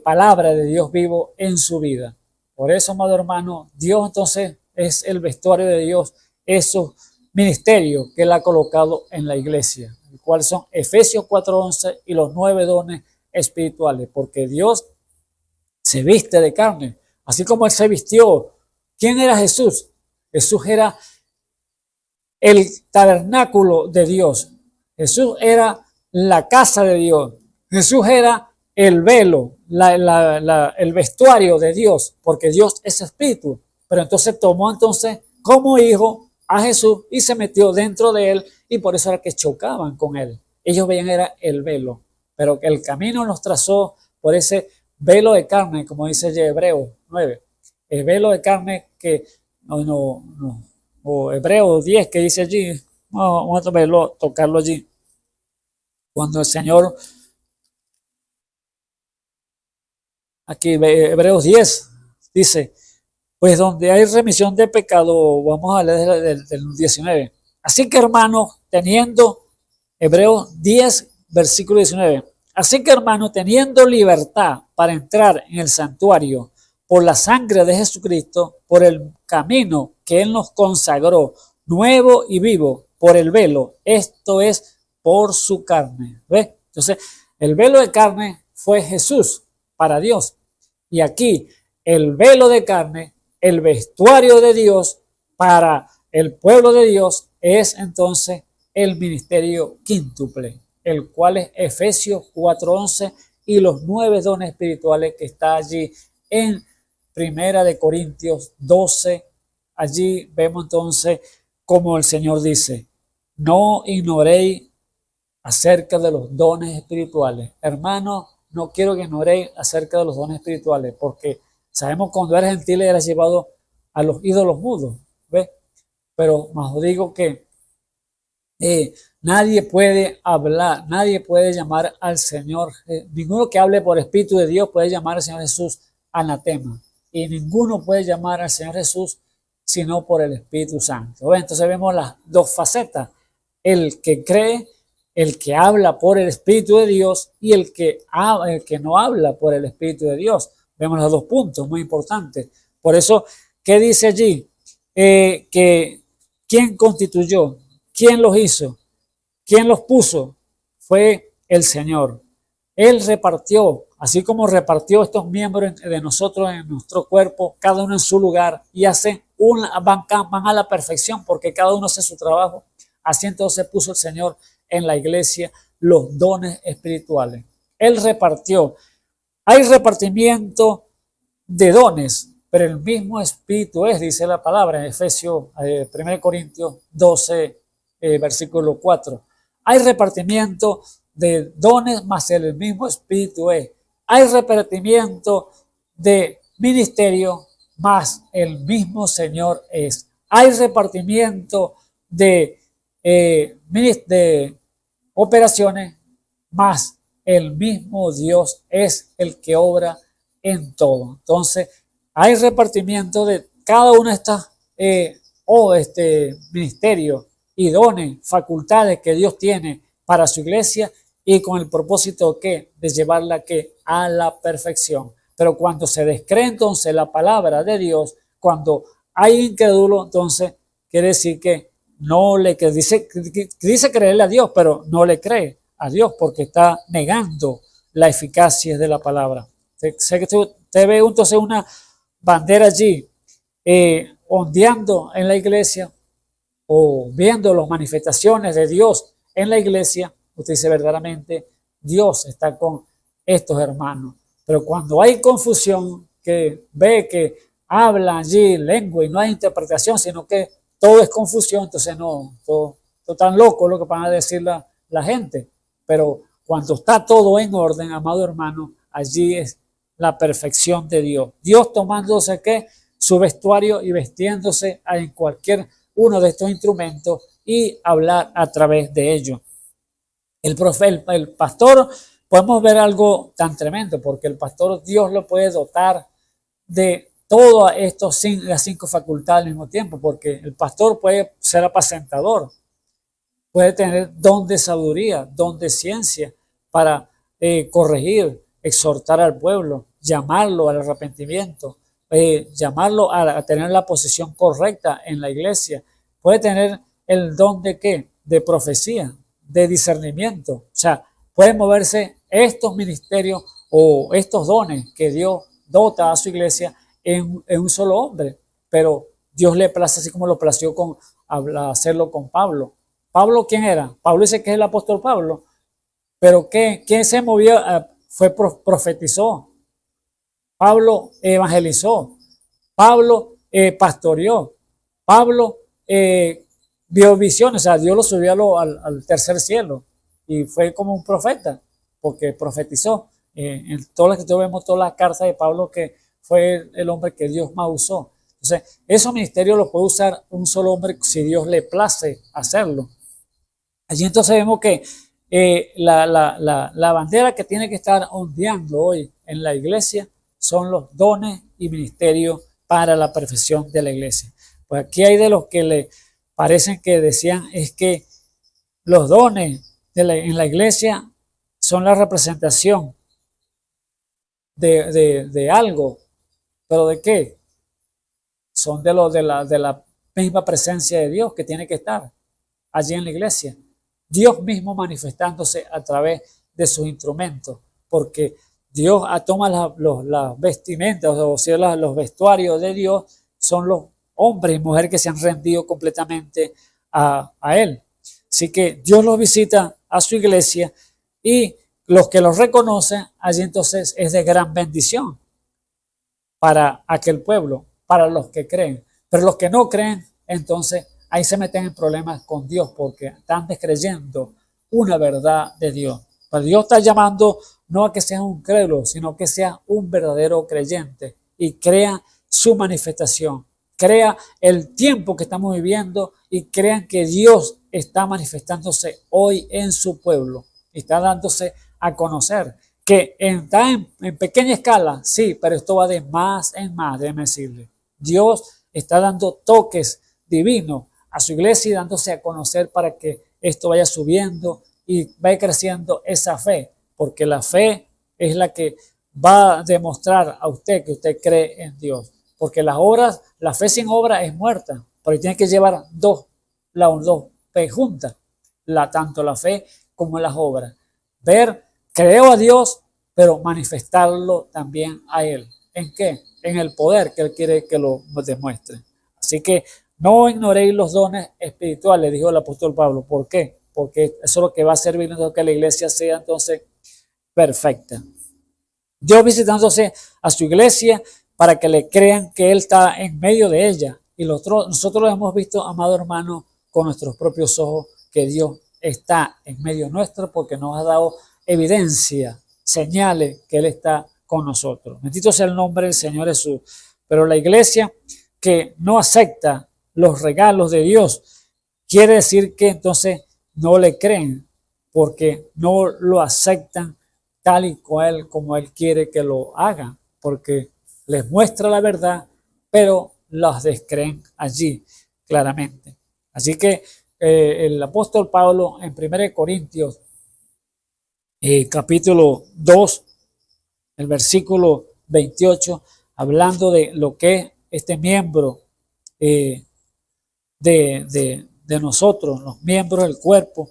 palabra de Dios vivo en su vida. Por eso, amado hermano, Dios entonces es el vestuario de Dios, esos ministerios que Él ha colocado en la iglesia, el cual son Efesios 4:11 y los 9 dones espirituales, porque Dios se viste de carne, así como Él se vistió. ¿Quién era Jesús? Jesús era el tabernáculo de Dios. Jesús era la casa de Dios. Jesús era el velo, el vestuario de Dios, porque Dios es espíritu. Pero entonces tomó entonces como hijo a Jesús y se metió dentro de él, y por eso era que chocaban con él. Ellos veían era el velo, pero que el camino nos trazó por ese velo de carne, como dice Hebreos 9. El velo de carne que o Hebreos 10 que dice allí, vamos a verlo, tocarlo allí. Cuando el Señor, aquí Hebreos 10 dice, pues donde hay remisión de pecado, vamos a leer del 19. Así que hermanos, Hebreos 10, versículo 19. Así que hermanos, teniendo libertad para entrar en el santuario por la sangre de Jesucristo, por el camino que Él nos consagró, nuevo y vivo, por el velo, esto es por su carne. ¿Ves? Entonces, el velo de carne fue Jesús para Dios. Y aquí, el velo de carne, el vestuario de Dios para el pueblo de Dios, es entonces el ministerio quíntuple, el cual es Efesios 4:11 y los 9 dones espirituales que está allí en Primera de Corintios 12. Allí vemos entonces como el Señor dice, no ignoréis acerca de los dones espirituales. Hermanos, no quiero que ignoréis acerca de los dones espirituales, porque sabemos cuando eres gentil eres llevado a los ídolos mudos, ¿ves? Pero más os digo que nadie puede hablar, nadie puede llamar al Señor, ninguno que hable por Espíritu de Dios puede llamar al Señor Jesús anatema, y ninguno puede llamar al Señor Jesús sino por el Espíritu Santo. ¿Ves? Entonces vemos las dos facetas, el que cree, el que habla por el Espíritu de Dios y el que no habla por el Espíritu de Dios. Vemos los dos puntos muy importantes. Por eso, ¿qué dice allí? Que ¿quién constituyó? ¿Quién los hizo? ¿Quién los puso? Fue el Señor. Él repartió, así como repartió estos miembros de nosotros en nuestro cuerpo, cada uno en su lugar, y van a la perfección porque cada uno hace su trabajo. Así entonces puso el Señor en la iglesia los dones espirituales. Él repartió. Hay repartimiento de dones, pero el mismo Espíritu es, dice la palabra en Efesios, 1 Corintios 12, versículo 4. Hay repartimiento de dones, más el mismo Espíritu es. Hay repartimiento de ministerio, más el mismo Señor es. Hay repartimiento de operaciones, más el mismo Dios es el que obra en todo. Entonces, hay repartimiento de cada una de estas ministerios y dones, facultades que Dios tiene para su iglesia y con el propósito de llevarla a la perfección. Pero cuando se descree entonces la palabra de Dios, cuando hay incrédulo, entonces quiere decir que no le que dice creerle a Dios, pero no le cree a Dios porque está negando la eficacia de la palabra. Sé que usted ve entonces una bandera allí ondeando en la iglesia o viendo las manifestaciones de Dios en la iglesia. Usted dice verdaderamente Dios está con estos hermanos. Pero cuando hay confusión, que ve que hablan allí lengua y no hay interpretación, sino que todo es confusión, entonces no, todo tan loco lo que van a decir la gente. Pero cuando está todo en orden, amado hermano, allí es la perfección de Dios. Dios tomándose su vestuario y vestiéndose en cualquier uno de estos instrumentos y hablar a través de ellos. El pastor, podemos ver algo tan tremendo, porque el pastor Dios lo puede dotar de todas las 5 facultades al mismo tiempo, porque el pastor puede ser apacentador, puede tener don de sabiduría, don de ciencia para corregir, exhortar al pueblo, llamarlo al arrepentimiento, llamarlo a tener la posición correcta en la iglesia. Puede tener el don de profecía, de discernimiento. O sea, pueden moverse estos ministerios o estos dones que Dios dota a su iglesia en un solo hombre. Pero Dios le place, así como lo plació hacerlo con Pablo. ¿Pablo quién era? Pablo dice que es el apóstol Pablo. Pero ¿quién se movió? Profetizó. Pablo evangelizó. Pablo pastoreó. Pablo vio visiones. O sea, Dios lo subió al tercer cielo y fue como un profeta porque profetizó. En todas las que vemos, todas las cartas de Pablo, que fue el hombre que Dios más usó. Entonces, esos ministerios los puede usar un solo hombre si Dios le place hacerlo. Allí entonces vemos que la bandera que tiene que estar ondeando hoy en la iglesia son los dones y ministerios para la perfección de la iglesia. Pues aquí hay de los que le parecen que decían es que los dones en la iglesia son la representación de algo, pero ¿de qué? Son de la misma presencia de Dios que tiene que estar allí en la iglesia. Dios mismo manifestándose a través de sus instrumentos, porque Dios toma las vestimentas, o sea, los vestuarios de Dios son los hombres y mujeres que se han rendido completamente a Él. Así que Dios los visita a su iglesia y los que los reconocen, allí entonces es de gran bendición para aquel pueblo, para los que creen. Pero los que no creen, entonces ahí se meten en problemas con Dios porque están descreyendo una verdad de Dios. Pero Dios está llamando no a que seas un crédulo, sino que seas un verdadero creyente y crea su manifestación. Crea el tiempo que estamos viviendo y crean que Dios está manifestándose hoy en su pueblo. Está dándose a conocer que está en pequeña escala, sí, pero esto va de más en más, déjeme decirle. Dios está dando toques divinos a su iglesia y dándose a conocer para que esto vaya subiendo y vaya creciendo esa fe, porque la fe es la que va a demostrar a usted que usted cree en Dios, porque la fe sin obra es muerta, pero tiene que llevar dos fe juntas, tanto la fe como las obras. Creo a Dios, pero manifestarlo también a Él. ¿En qué? En el poder que Él quiere que lo demuestre. Así que no ignoréis los dones espirituales, dijo el apóstol Pablo. ¿Por qué? Porque eso es lo que va a servir a que la iglesia sea entonces perfecta. Dios visitándose a su iglesia para que le crean que Él está en medio de ella. Y nosotros lo hemos visto, amado hermano, con nuestros propios ojos, que Dios está en medio nuestro porque nos ha dado evidencia, señales que Él está con nosotros. Bendito sea el nombre del Señor Jesús. Pero la iglesia que no acepta los regalos de Dios, quiere decir que entonces no le creen, porque no lo aceptan tal y cual como Él quiere que lo hagan, porque les muestra la verdad, pero los descreen allí claramente. Así que el apóstol Pablo en 1 Corintios capítulo 2, el versículo 28, hablando de lo que es este miembro de nosotros, los miembros del cuerpo,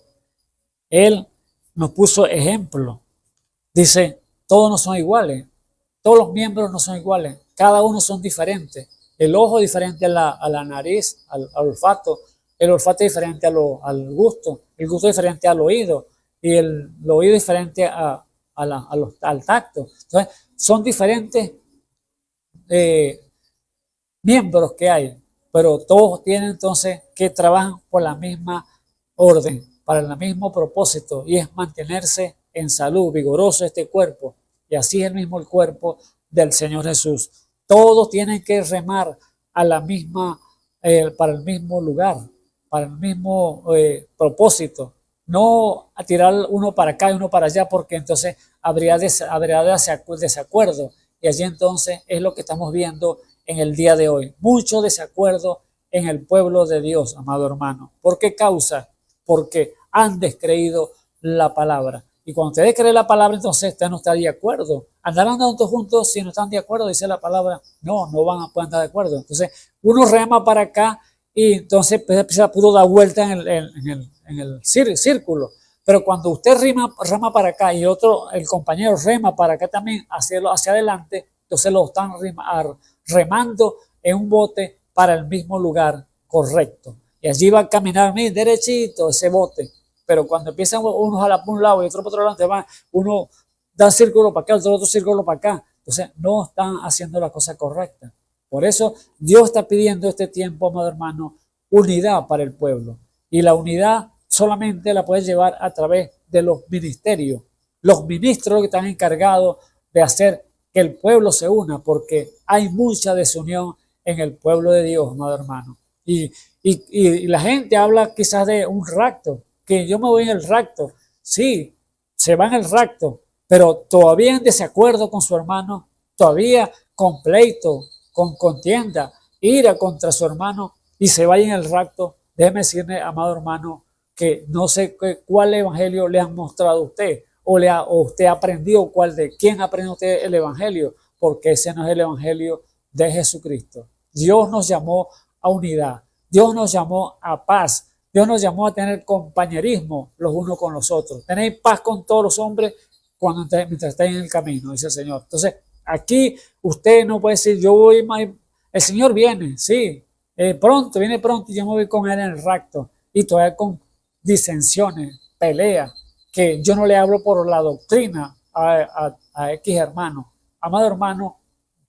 él nos puso ejemplo. Dice, todos no son iguales, todos los miembros no son iguales, cada uno son diferentes. El ojo es diferente a la nariz, al olfato, el olfato es diferente al gusto, el gusto es diferente al oído, y el oído es diferente al tacto. Entonces, son diferentes miembros que hay, pero todos tienen entonces que trabajar por la misma orden, para el mismo propósito, y es mantenerse en salud, vigoroso este cuerpo, y así es el mismo el cuerpo del Señor Jesús. Todos tienen que remar a la misma, para el mismo lugar, para el mismo propósito, no a tirar uno para acá y uno para allá, porque entonces habría desacuerdo, y allí entonces es lo que estamos viendo en el día de hoy. Mucho desacuerdo en el pueblo de Dios, amado hermano. ¿Por qué causa? Porque han descreído la palabra. Y cuando ustedes creen la palabra, entonces usted no está de acuerdo. Andarán todos juntos si no están de acuerdo, dice la palabra. No pueden estar de acuerdo. Entonces, uno rema para acá y entonces se pudo dar vuelta en el círculo. Pero cuando usted rema para acá y el compañero rema para acá también, hacia adelante, entonces lo están remando en un bote para el mismo lugar correcto. Y allí va a caminar derechito ese bote. Pero cuando empiezan unos a un lado y otro para otro lado, uno da círculo para acá, otro círculo para acá. Entonces no están haciendo la cosa correcta. Por eso Dios está pidiendo este tiempo, amado hermano, unidad para el pueblo. Y la unidad solamente la puede llevar a través de los ministerios. Los ministros que están encargados de hacer que el pueblo se una, porque hay mucha desunión en el pueblo de Dios, amado hermano. Y la gente habla quizás de un rapto, que yo me voy en el rapto. Sí, se va en el rapto, pero todavía en desacuerdo con su hermano, todavía con pleito, con contienda, ira contra su hermano, y se vaya en el rapto. Déjeme decirle, amado hermano, que no sé cuál evangelio le han mostrado a usted, o usted aprendió quién aprendió usted el evangelio, porque ese no es el evangelio de Jesucristo. Dios nos llamó a unidad, Dios nos llamó a paz, Dios nos llamó a tener compañerismo los unos con los otros. Tenéis paz con todos los hombres mientras estéis en el camino, dice el Señor. Entonces, aquí usted no puede decir, el Señor viene, sí, viene pronto y yo me voy con Él en el rapto. Y todavía con disensiones, peleas, que yo no le hablo por la doctrina a X hermano. Amado hermano,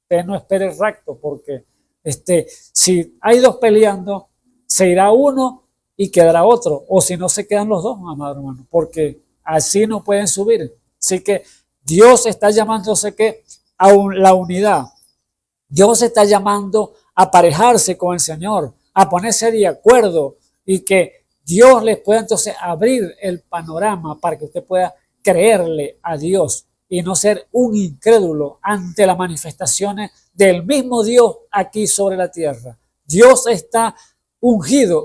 usted no espere el rapto, porque si hay dos peleando, se irá uno y quedará otro, o si no se quedan los dos, amado hermano, porque así no pueden subir. Así que Dios está llamándose a la unidad. Dios está llamando a aparejarse con el Señor, a ponerse de acuerdo, y que Dios les pueda entonces abrir el panorama para que usted pueda creerle a Dios y no ser un incrédulo ante las manifestaciones del mismo Dios aquí sobre la tierra. Dios está urgido.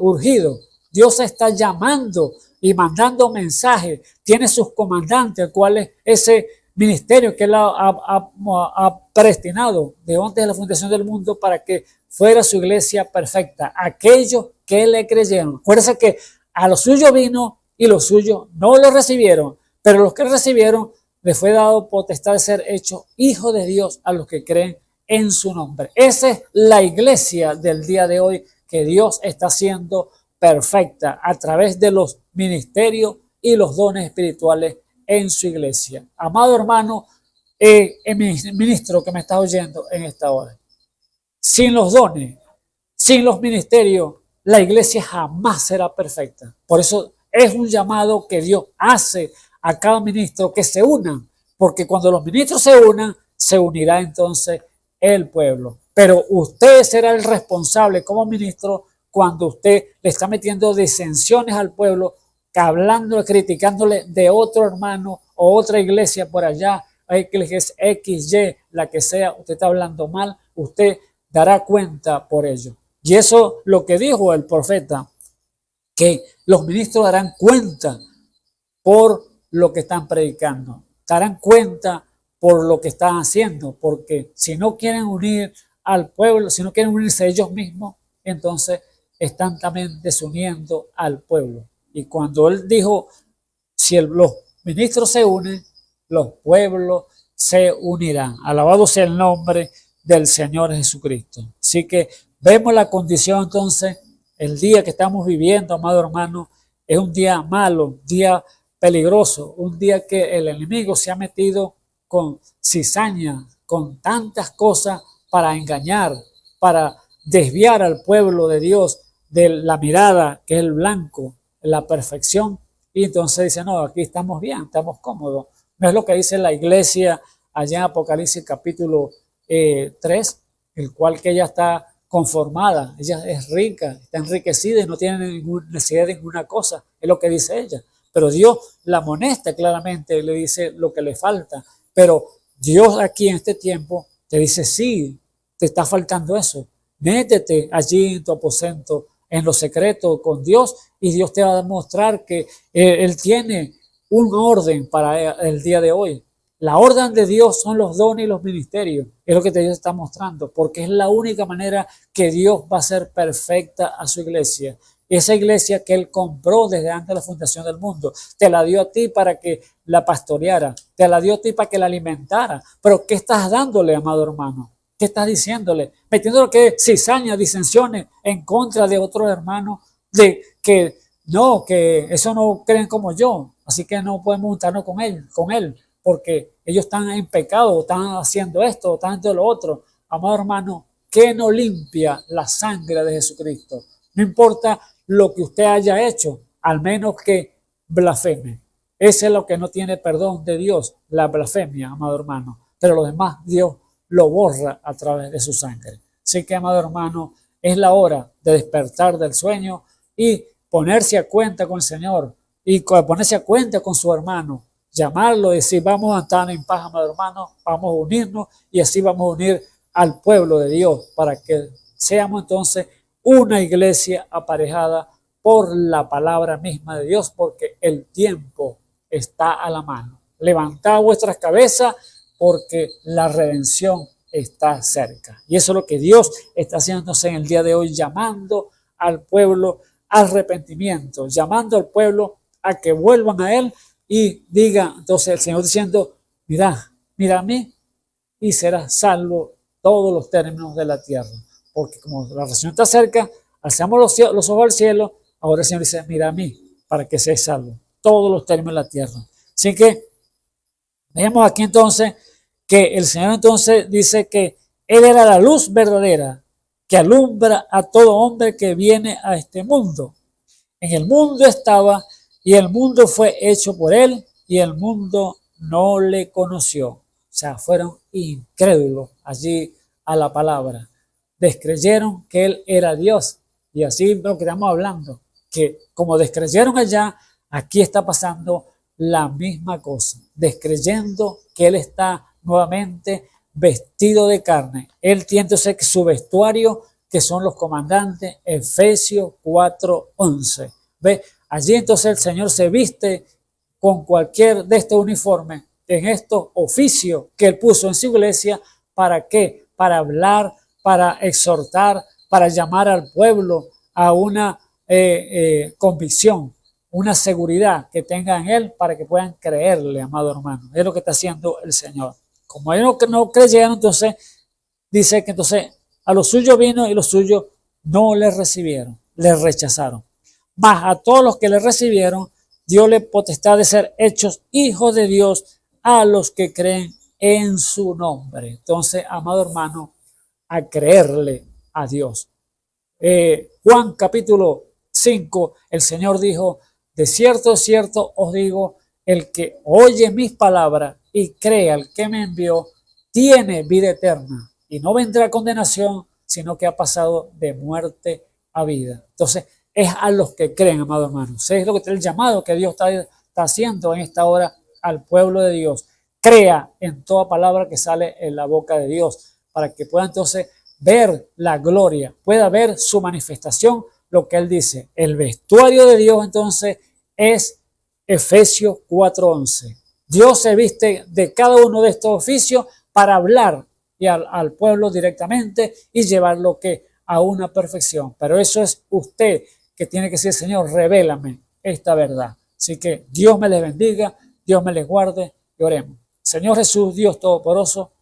Dios está llamando y mandando mensajes. Tiene sus comandantes, el cual es ese ministerio que Él ha predestinado de antes de la fundación del mundo para que fuera su iglesia perfecta. Aquellos que le creyeron. Acuérdense que a los suyos vino y los suyos no lo recibieron, pero los que recibieron les fue dado potestad de ser hechos hijos de Dios a los que creen en su nombre. Esa es la iglesia del día de hoy que Dios está haciendo perfecta a través de los ministerios y los dones espirituales en su iglesia. Amado hermano, ministro que me está oyendo en esta hora, sin los dones, sin los ministerios, la iglesia jamás será perfecta. Por eso es un llamado que Dios hace a cada ministro que se unan, porque cuando los ministros se unan, se unirá entonces el pueblo. Pero usted será el responsable como ministro cuando usted le está metiendo disensiones al pueblo, hablándole, criticándole de otro hermano o otra iglesia por allá, hay que es X, Y, la que sea, usted está hablando mal, usted dará cuenta por ello. Y eso lo que dijo el profeta, que los ministros darán cuenta por lo que están predicando, darán cuenta por lo que están haciendo, porque si no quieren unir al pueblo, si no quieren unirse ellos mismos, entonces están también desuniendo al pueblo. Y cuando él dijo, si los ministros se unen, los pueblos se unirán. Alabado sea el nombre del Señor Jesucristo. Así que vemos la condición entonces, el día que estamos viviendo, amado hermano, es un día malo, un día peligroso, un día que el enemigo se ha metido con cizaña, con tantas cosas para engañar, para desviar al pueblo de Dios de la mirada que es el blanco, la perfección. Y entonces dice, no, aquí estamos bien, estamos cómodos. No es lo que dice la iglesia allá en Apocalipsis capítulo 3, el cual que ella está conformada, ella es rica, está enriquecida y no tiene necesidad de ninguna cosa, es lo que dice ella. Pero Dios la amonesta claramente, le dice lo que le falta. Pero Dios aquí en este tiempo te dice, sí, te está faltando eso. Métete allí en tu aposento, en lo secreto con Dios, y Dios te va a demostrar que Él tiene un orden para el día de hoy. La orden de Dios son los dones y los ministerios. Es lo que Dios está mostrando, porque es la única manera que Dios va a hacer perfecta a su iglesia. Esa iglesia que Él compró desde antes de la fundación del mundo, te la dio a ti para que la pastoreara, te la dio a ti para que la alimentara. Pero ¿qué estás dándole, amado hermano? ¿Qué estás diciéndole? Metiéndole que cizaña, disensiones en contra de otros hermanos, de que no, que eso no creen como yo, así que no podemos juntarnos con él, porque ellos están en pecado, están haciendo esto, están haciendo lo otro. Amado hermano, ¿qué no limpia la sangre de Jesucristo? No importa lo que usted haya hecho, al menos que blasfeme. Ese es lo que no tiene perdón de Dios, la blasfemia, amado hermano. Pero lo demás, Dios lo borra a través de su sangre. Así que, amado hermano, es la hora de despertar del sueño y ponerse a cuenta con el Señor y ponerse a cuenta con su hermano, llamarlo y decir, vamos a estar en paz, amado hermano, vamos a unirnos y así vamos a unir al pueblo de Dios para que seamos entonces una iglesia aparejada por la palabra misma de Dios, porque el tiempo está a la mano. Levantad vuestras cabezas porque la redención está cerca. Y eso es lo que Dios está haciéndose en el día de hoy, llamando al pueblo al arrepentimiento, llamando al pueblo a que vuelvan a Él y diga, entonces el Señor diciendo, mira a mí y serás salvo todos los términos de la tierra. Porque como la redención está cerca, alzamos los ojos al cielo, ahora el Señor dice, mira a mí para que seas salvo todos los términos de la tierra. Así que vemos aquí entonces que el Señor entonces dice que Él era la luz verdadera que alumbra a todo hombre que viene a este mundo. En el mundo estaba y el mundo fue hecho por Él y el mundo no le conoció. O sea, fueron incrédulos allí a la palabra. Descreyeron que Él era Dios. Y así lo que estamos hablando, que como descreyeron allá, aquí está pasando la misma cosa, descreyendo que Él está nuevamente vestido de carne. Él tiene entonces su vestuario, que son los comandantes, Efesios 4:11. ¿Ve? Allí entonces el Señor se viste con cualquier de estos uniformes, en estos oficios que Él puso en su iglesia. ¿Para qué? Para hablar, para exhortar, para llamar al pueblo a una convicción, una seguridad que tengan en Él para que puedan creerle, amado hermano. Es lo que está haciendo el Señor. Como ellos no creyeron, entonces dice que entonces a los suyos vino y los suyos no le recibieron, le rechazaron. Mas a todos los que le recibieron, dio le potestad de ser hechos hijos de Dios a los que creen en su nombre. Entonces, amado hermano, a creerle a Dios. Juan capítulo 5, el Señor dijo, de cierto os digo, el que oye mis palabras y cree al que me envió, tiene vida eterna y no vendrá condenación, sino que ha pasado de muerte a vida. Entonces, es a los que creen, amado hermano. Es lo que el llamado que Dios está haciendo en esta hora al pueblo de Dios crea en toda palabra que sale en la boca de Dios, para que pueda entonces ver la gloria, pueda ver su manifestación, lo que él dice. El vestuario de Dios entonces es Efesios 4:11. Dios se viste de cada uno de estos oficios para hablar y al pueblo directamente y llevarlo que a una perfección. Pero eso es usted que tiene que decir, Señor, revélame esta verdad. Así que Dios me les bendiga, Dios me les guarde y oremos. Señor Jesús, Dios Todopoderoso,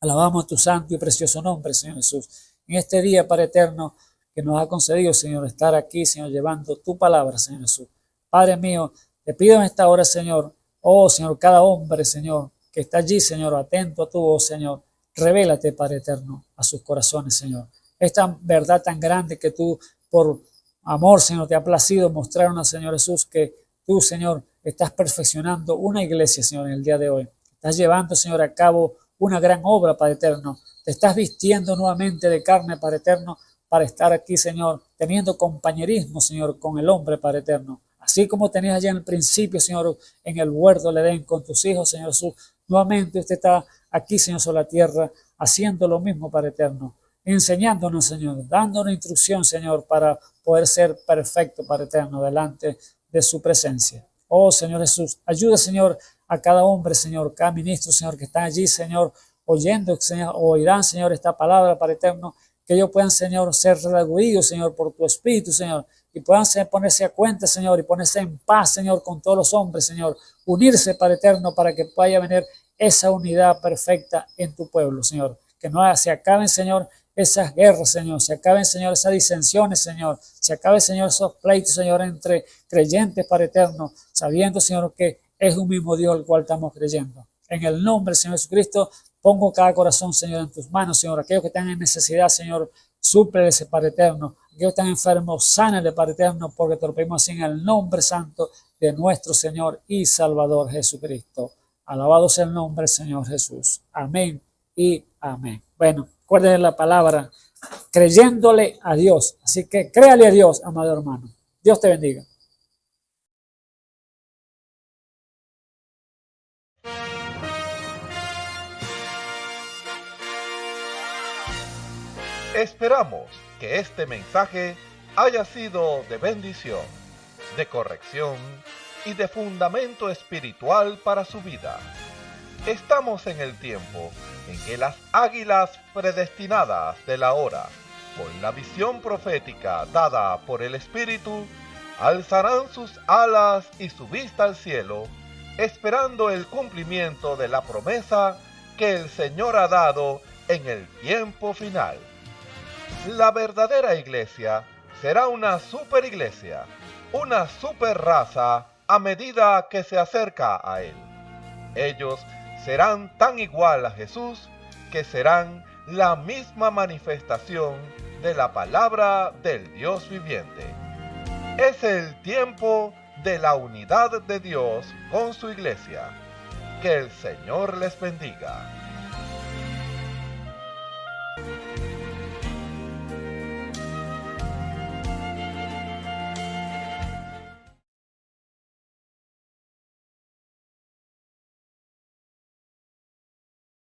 alabamos tu santo y precioso nombre, Señor Jesús. En este día, Padre eterno, que nos ha concedido, Señor, estar aquí, Señor, llevando tu palabra, Señor Jesús. Padre mío, te pido en esta hora, Señor, oh Señor, cada hombre, Señor, que está allí, Señor, atento a tu voz, Señor, revélate, Padre eterno, a sus corazones, Señor. Esta verdad tan grande que tú, por amor, Señor, te ha placido mostrar, Señor Jesús, que tú, Señor, estás perfeccionando una iglesia, Señor, en el día de hoy. Estás llevando, Señor, a cabo una gran obra, Padre eterno. Te estás vistiendo nuevamente de carne, Padre eterno, para estar aquí, Señor, teniendo compañerismo, Señor, con el hombre, Padre eterno. Así como tenías allá en el principio, Señor, en el huerto del Edén con tus hijos, Señor Jesús, nuevamente usted está aquí, Señor, sobre la tierra, haciendo lo mismo, Padre eterno, enseñándonos, Señor, dándonos instrucción, Señor, para poder ser perfecto, Padre eterno, delante de su presencia. Oh, Señor Jesús, ayuda, Señor, a cada hombre, Señor, cada ministro, Señor, que está allí, Señor, oyendo, Señor, oirán, Señor, esta palabra, Padre eterno, que ellos puedan, Señor, ser redarguidos, Señor, por tu Espíritu, Señor, y puedan ponerse a cuenta, Señor, y ponerse en paz, Señor, con todos los hombres, Señor, unirse, Padre eterno, para que pueda venir esa unidad perfecta en tu pueblo, Señor, que no se acaben, Señor, esas guerras, Señor, se acaben, Señor, esas disensiones, Señor, se acaben, Señor, esos pleitos, Señor, entre creyentes, Padre eterno, sabiendo, Señor, que es un mismo Dios el cual estamos creyendo. En el nombre del Señor Jesucristo, pongo cada corazón, Señor, en tus manos, Señor. Aquellos que están en necesidad, Señor, súplele ese Padre eterno. Aquellos que están enfermos, sánale, Padre eterno, porque te lo pedimos así en el nombre santo de nuestro Señor y Salvador Jesucristo. Alabado sea el nombre del Señor Jesús. Amén y amén. Bueno, recuerden la palabra, creyéndole a Dios. Así que créale a Dios, amado hermano. Dios te bendiga. Esperamos que este mensaje haya sido de bendición, de corrección y de fundamento espiritual para su vida. Estamos en el tiempo en que las águilas predestinadas de la hora, con la visión profética dada por el Espíritu, alzarán sus alas y su vista al cielo, esperando el cumplimiento de la promesa que el Señor ha dado en el tiempo final. La verdadera iglesia será una superiglesia, una superraza a medida que se acerca a Él. Ellos serán tan igual a Jesús que serán la misma manifestación de la palabra del Dios viviente. Es el tiempo de la unidad de Dios con su iglesia. Que el Señor les bendiga.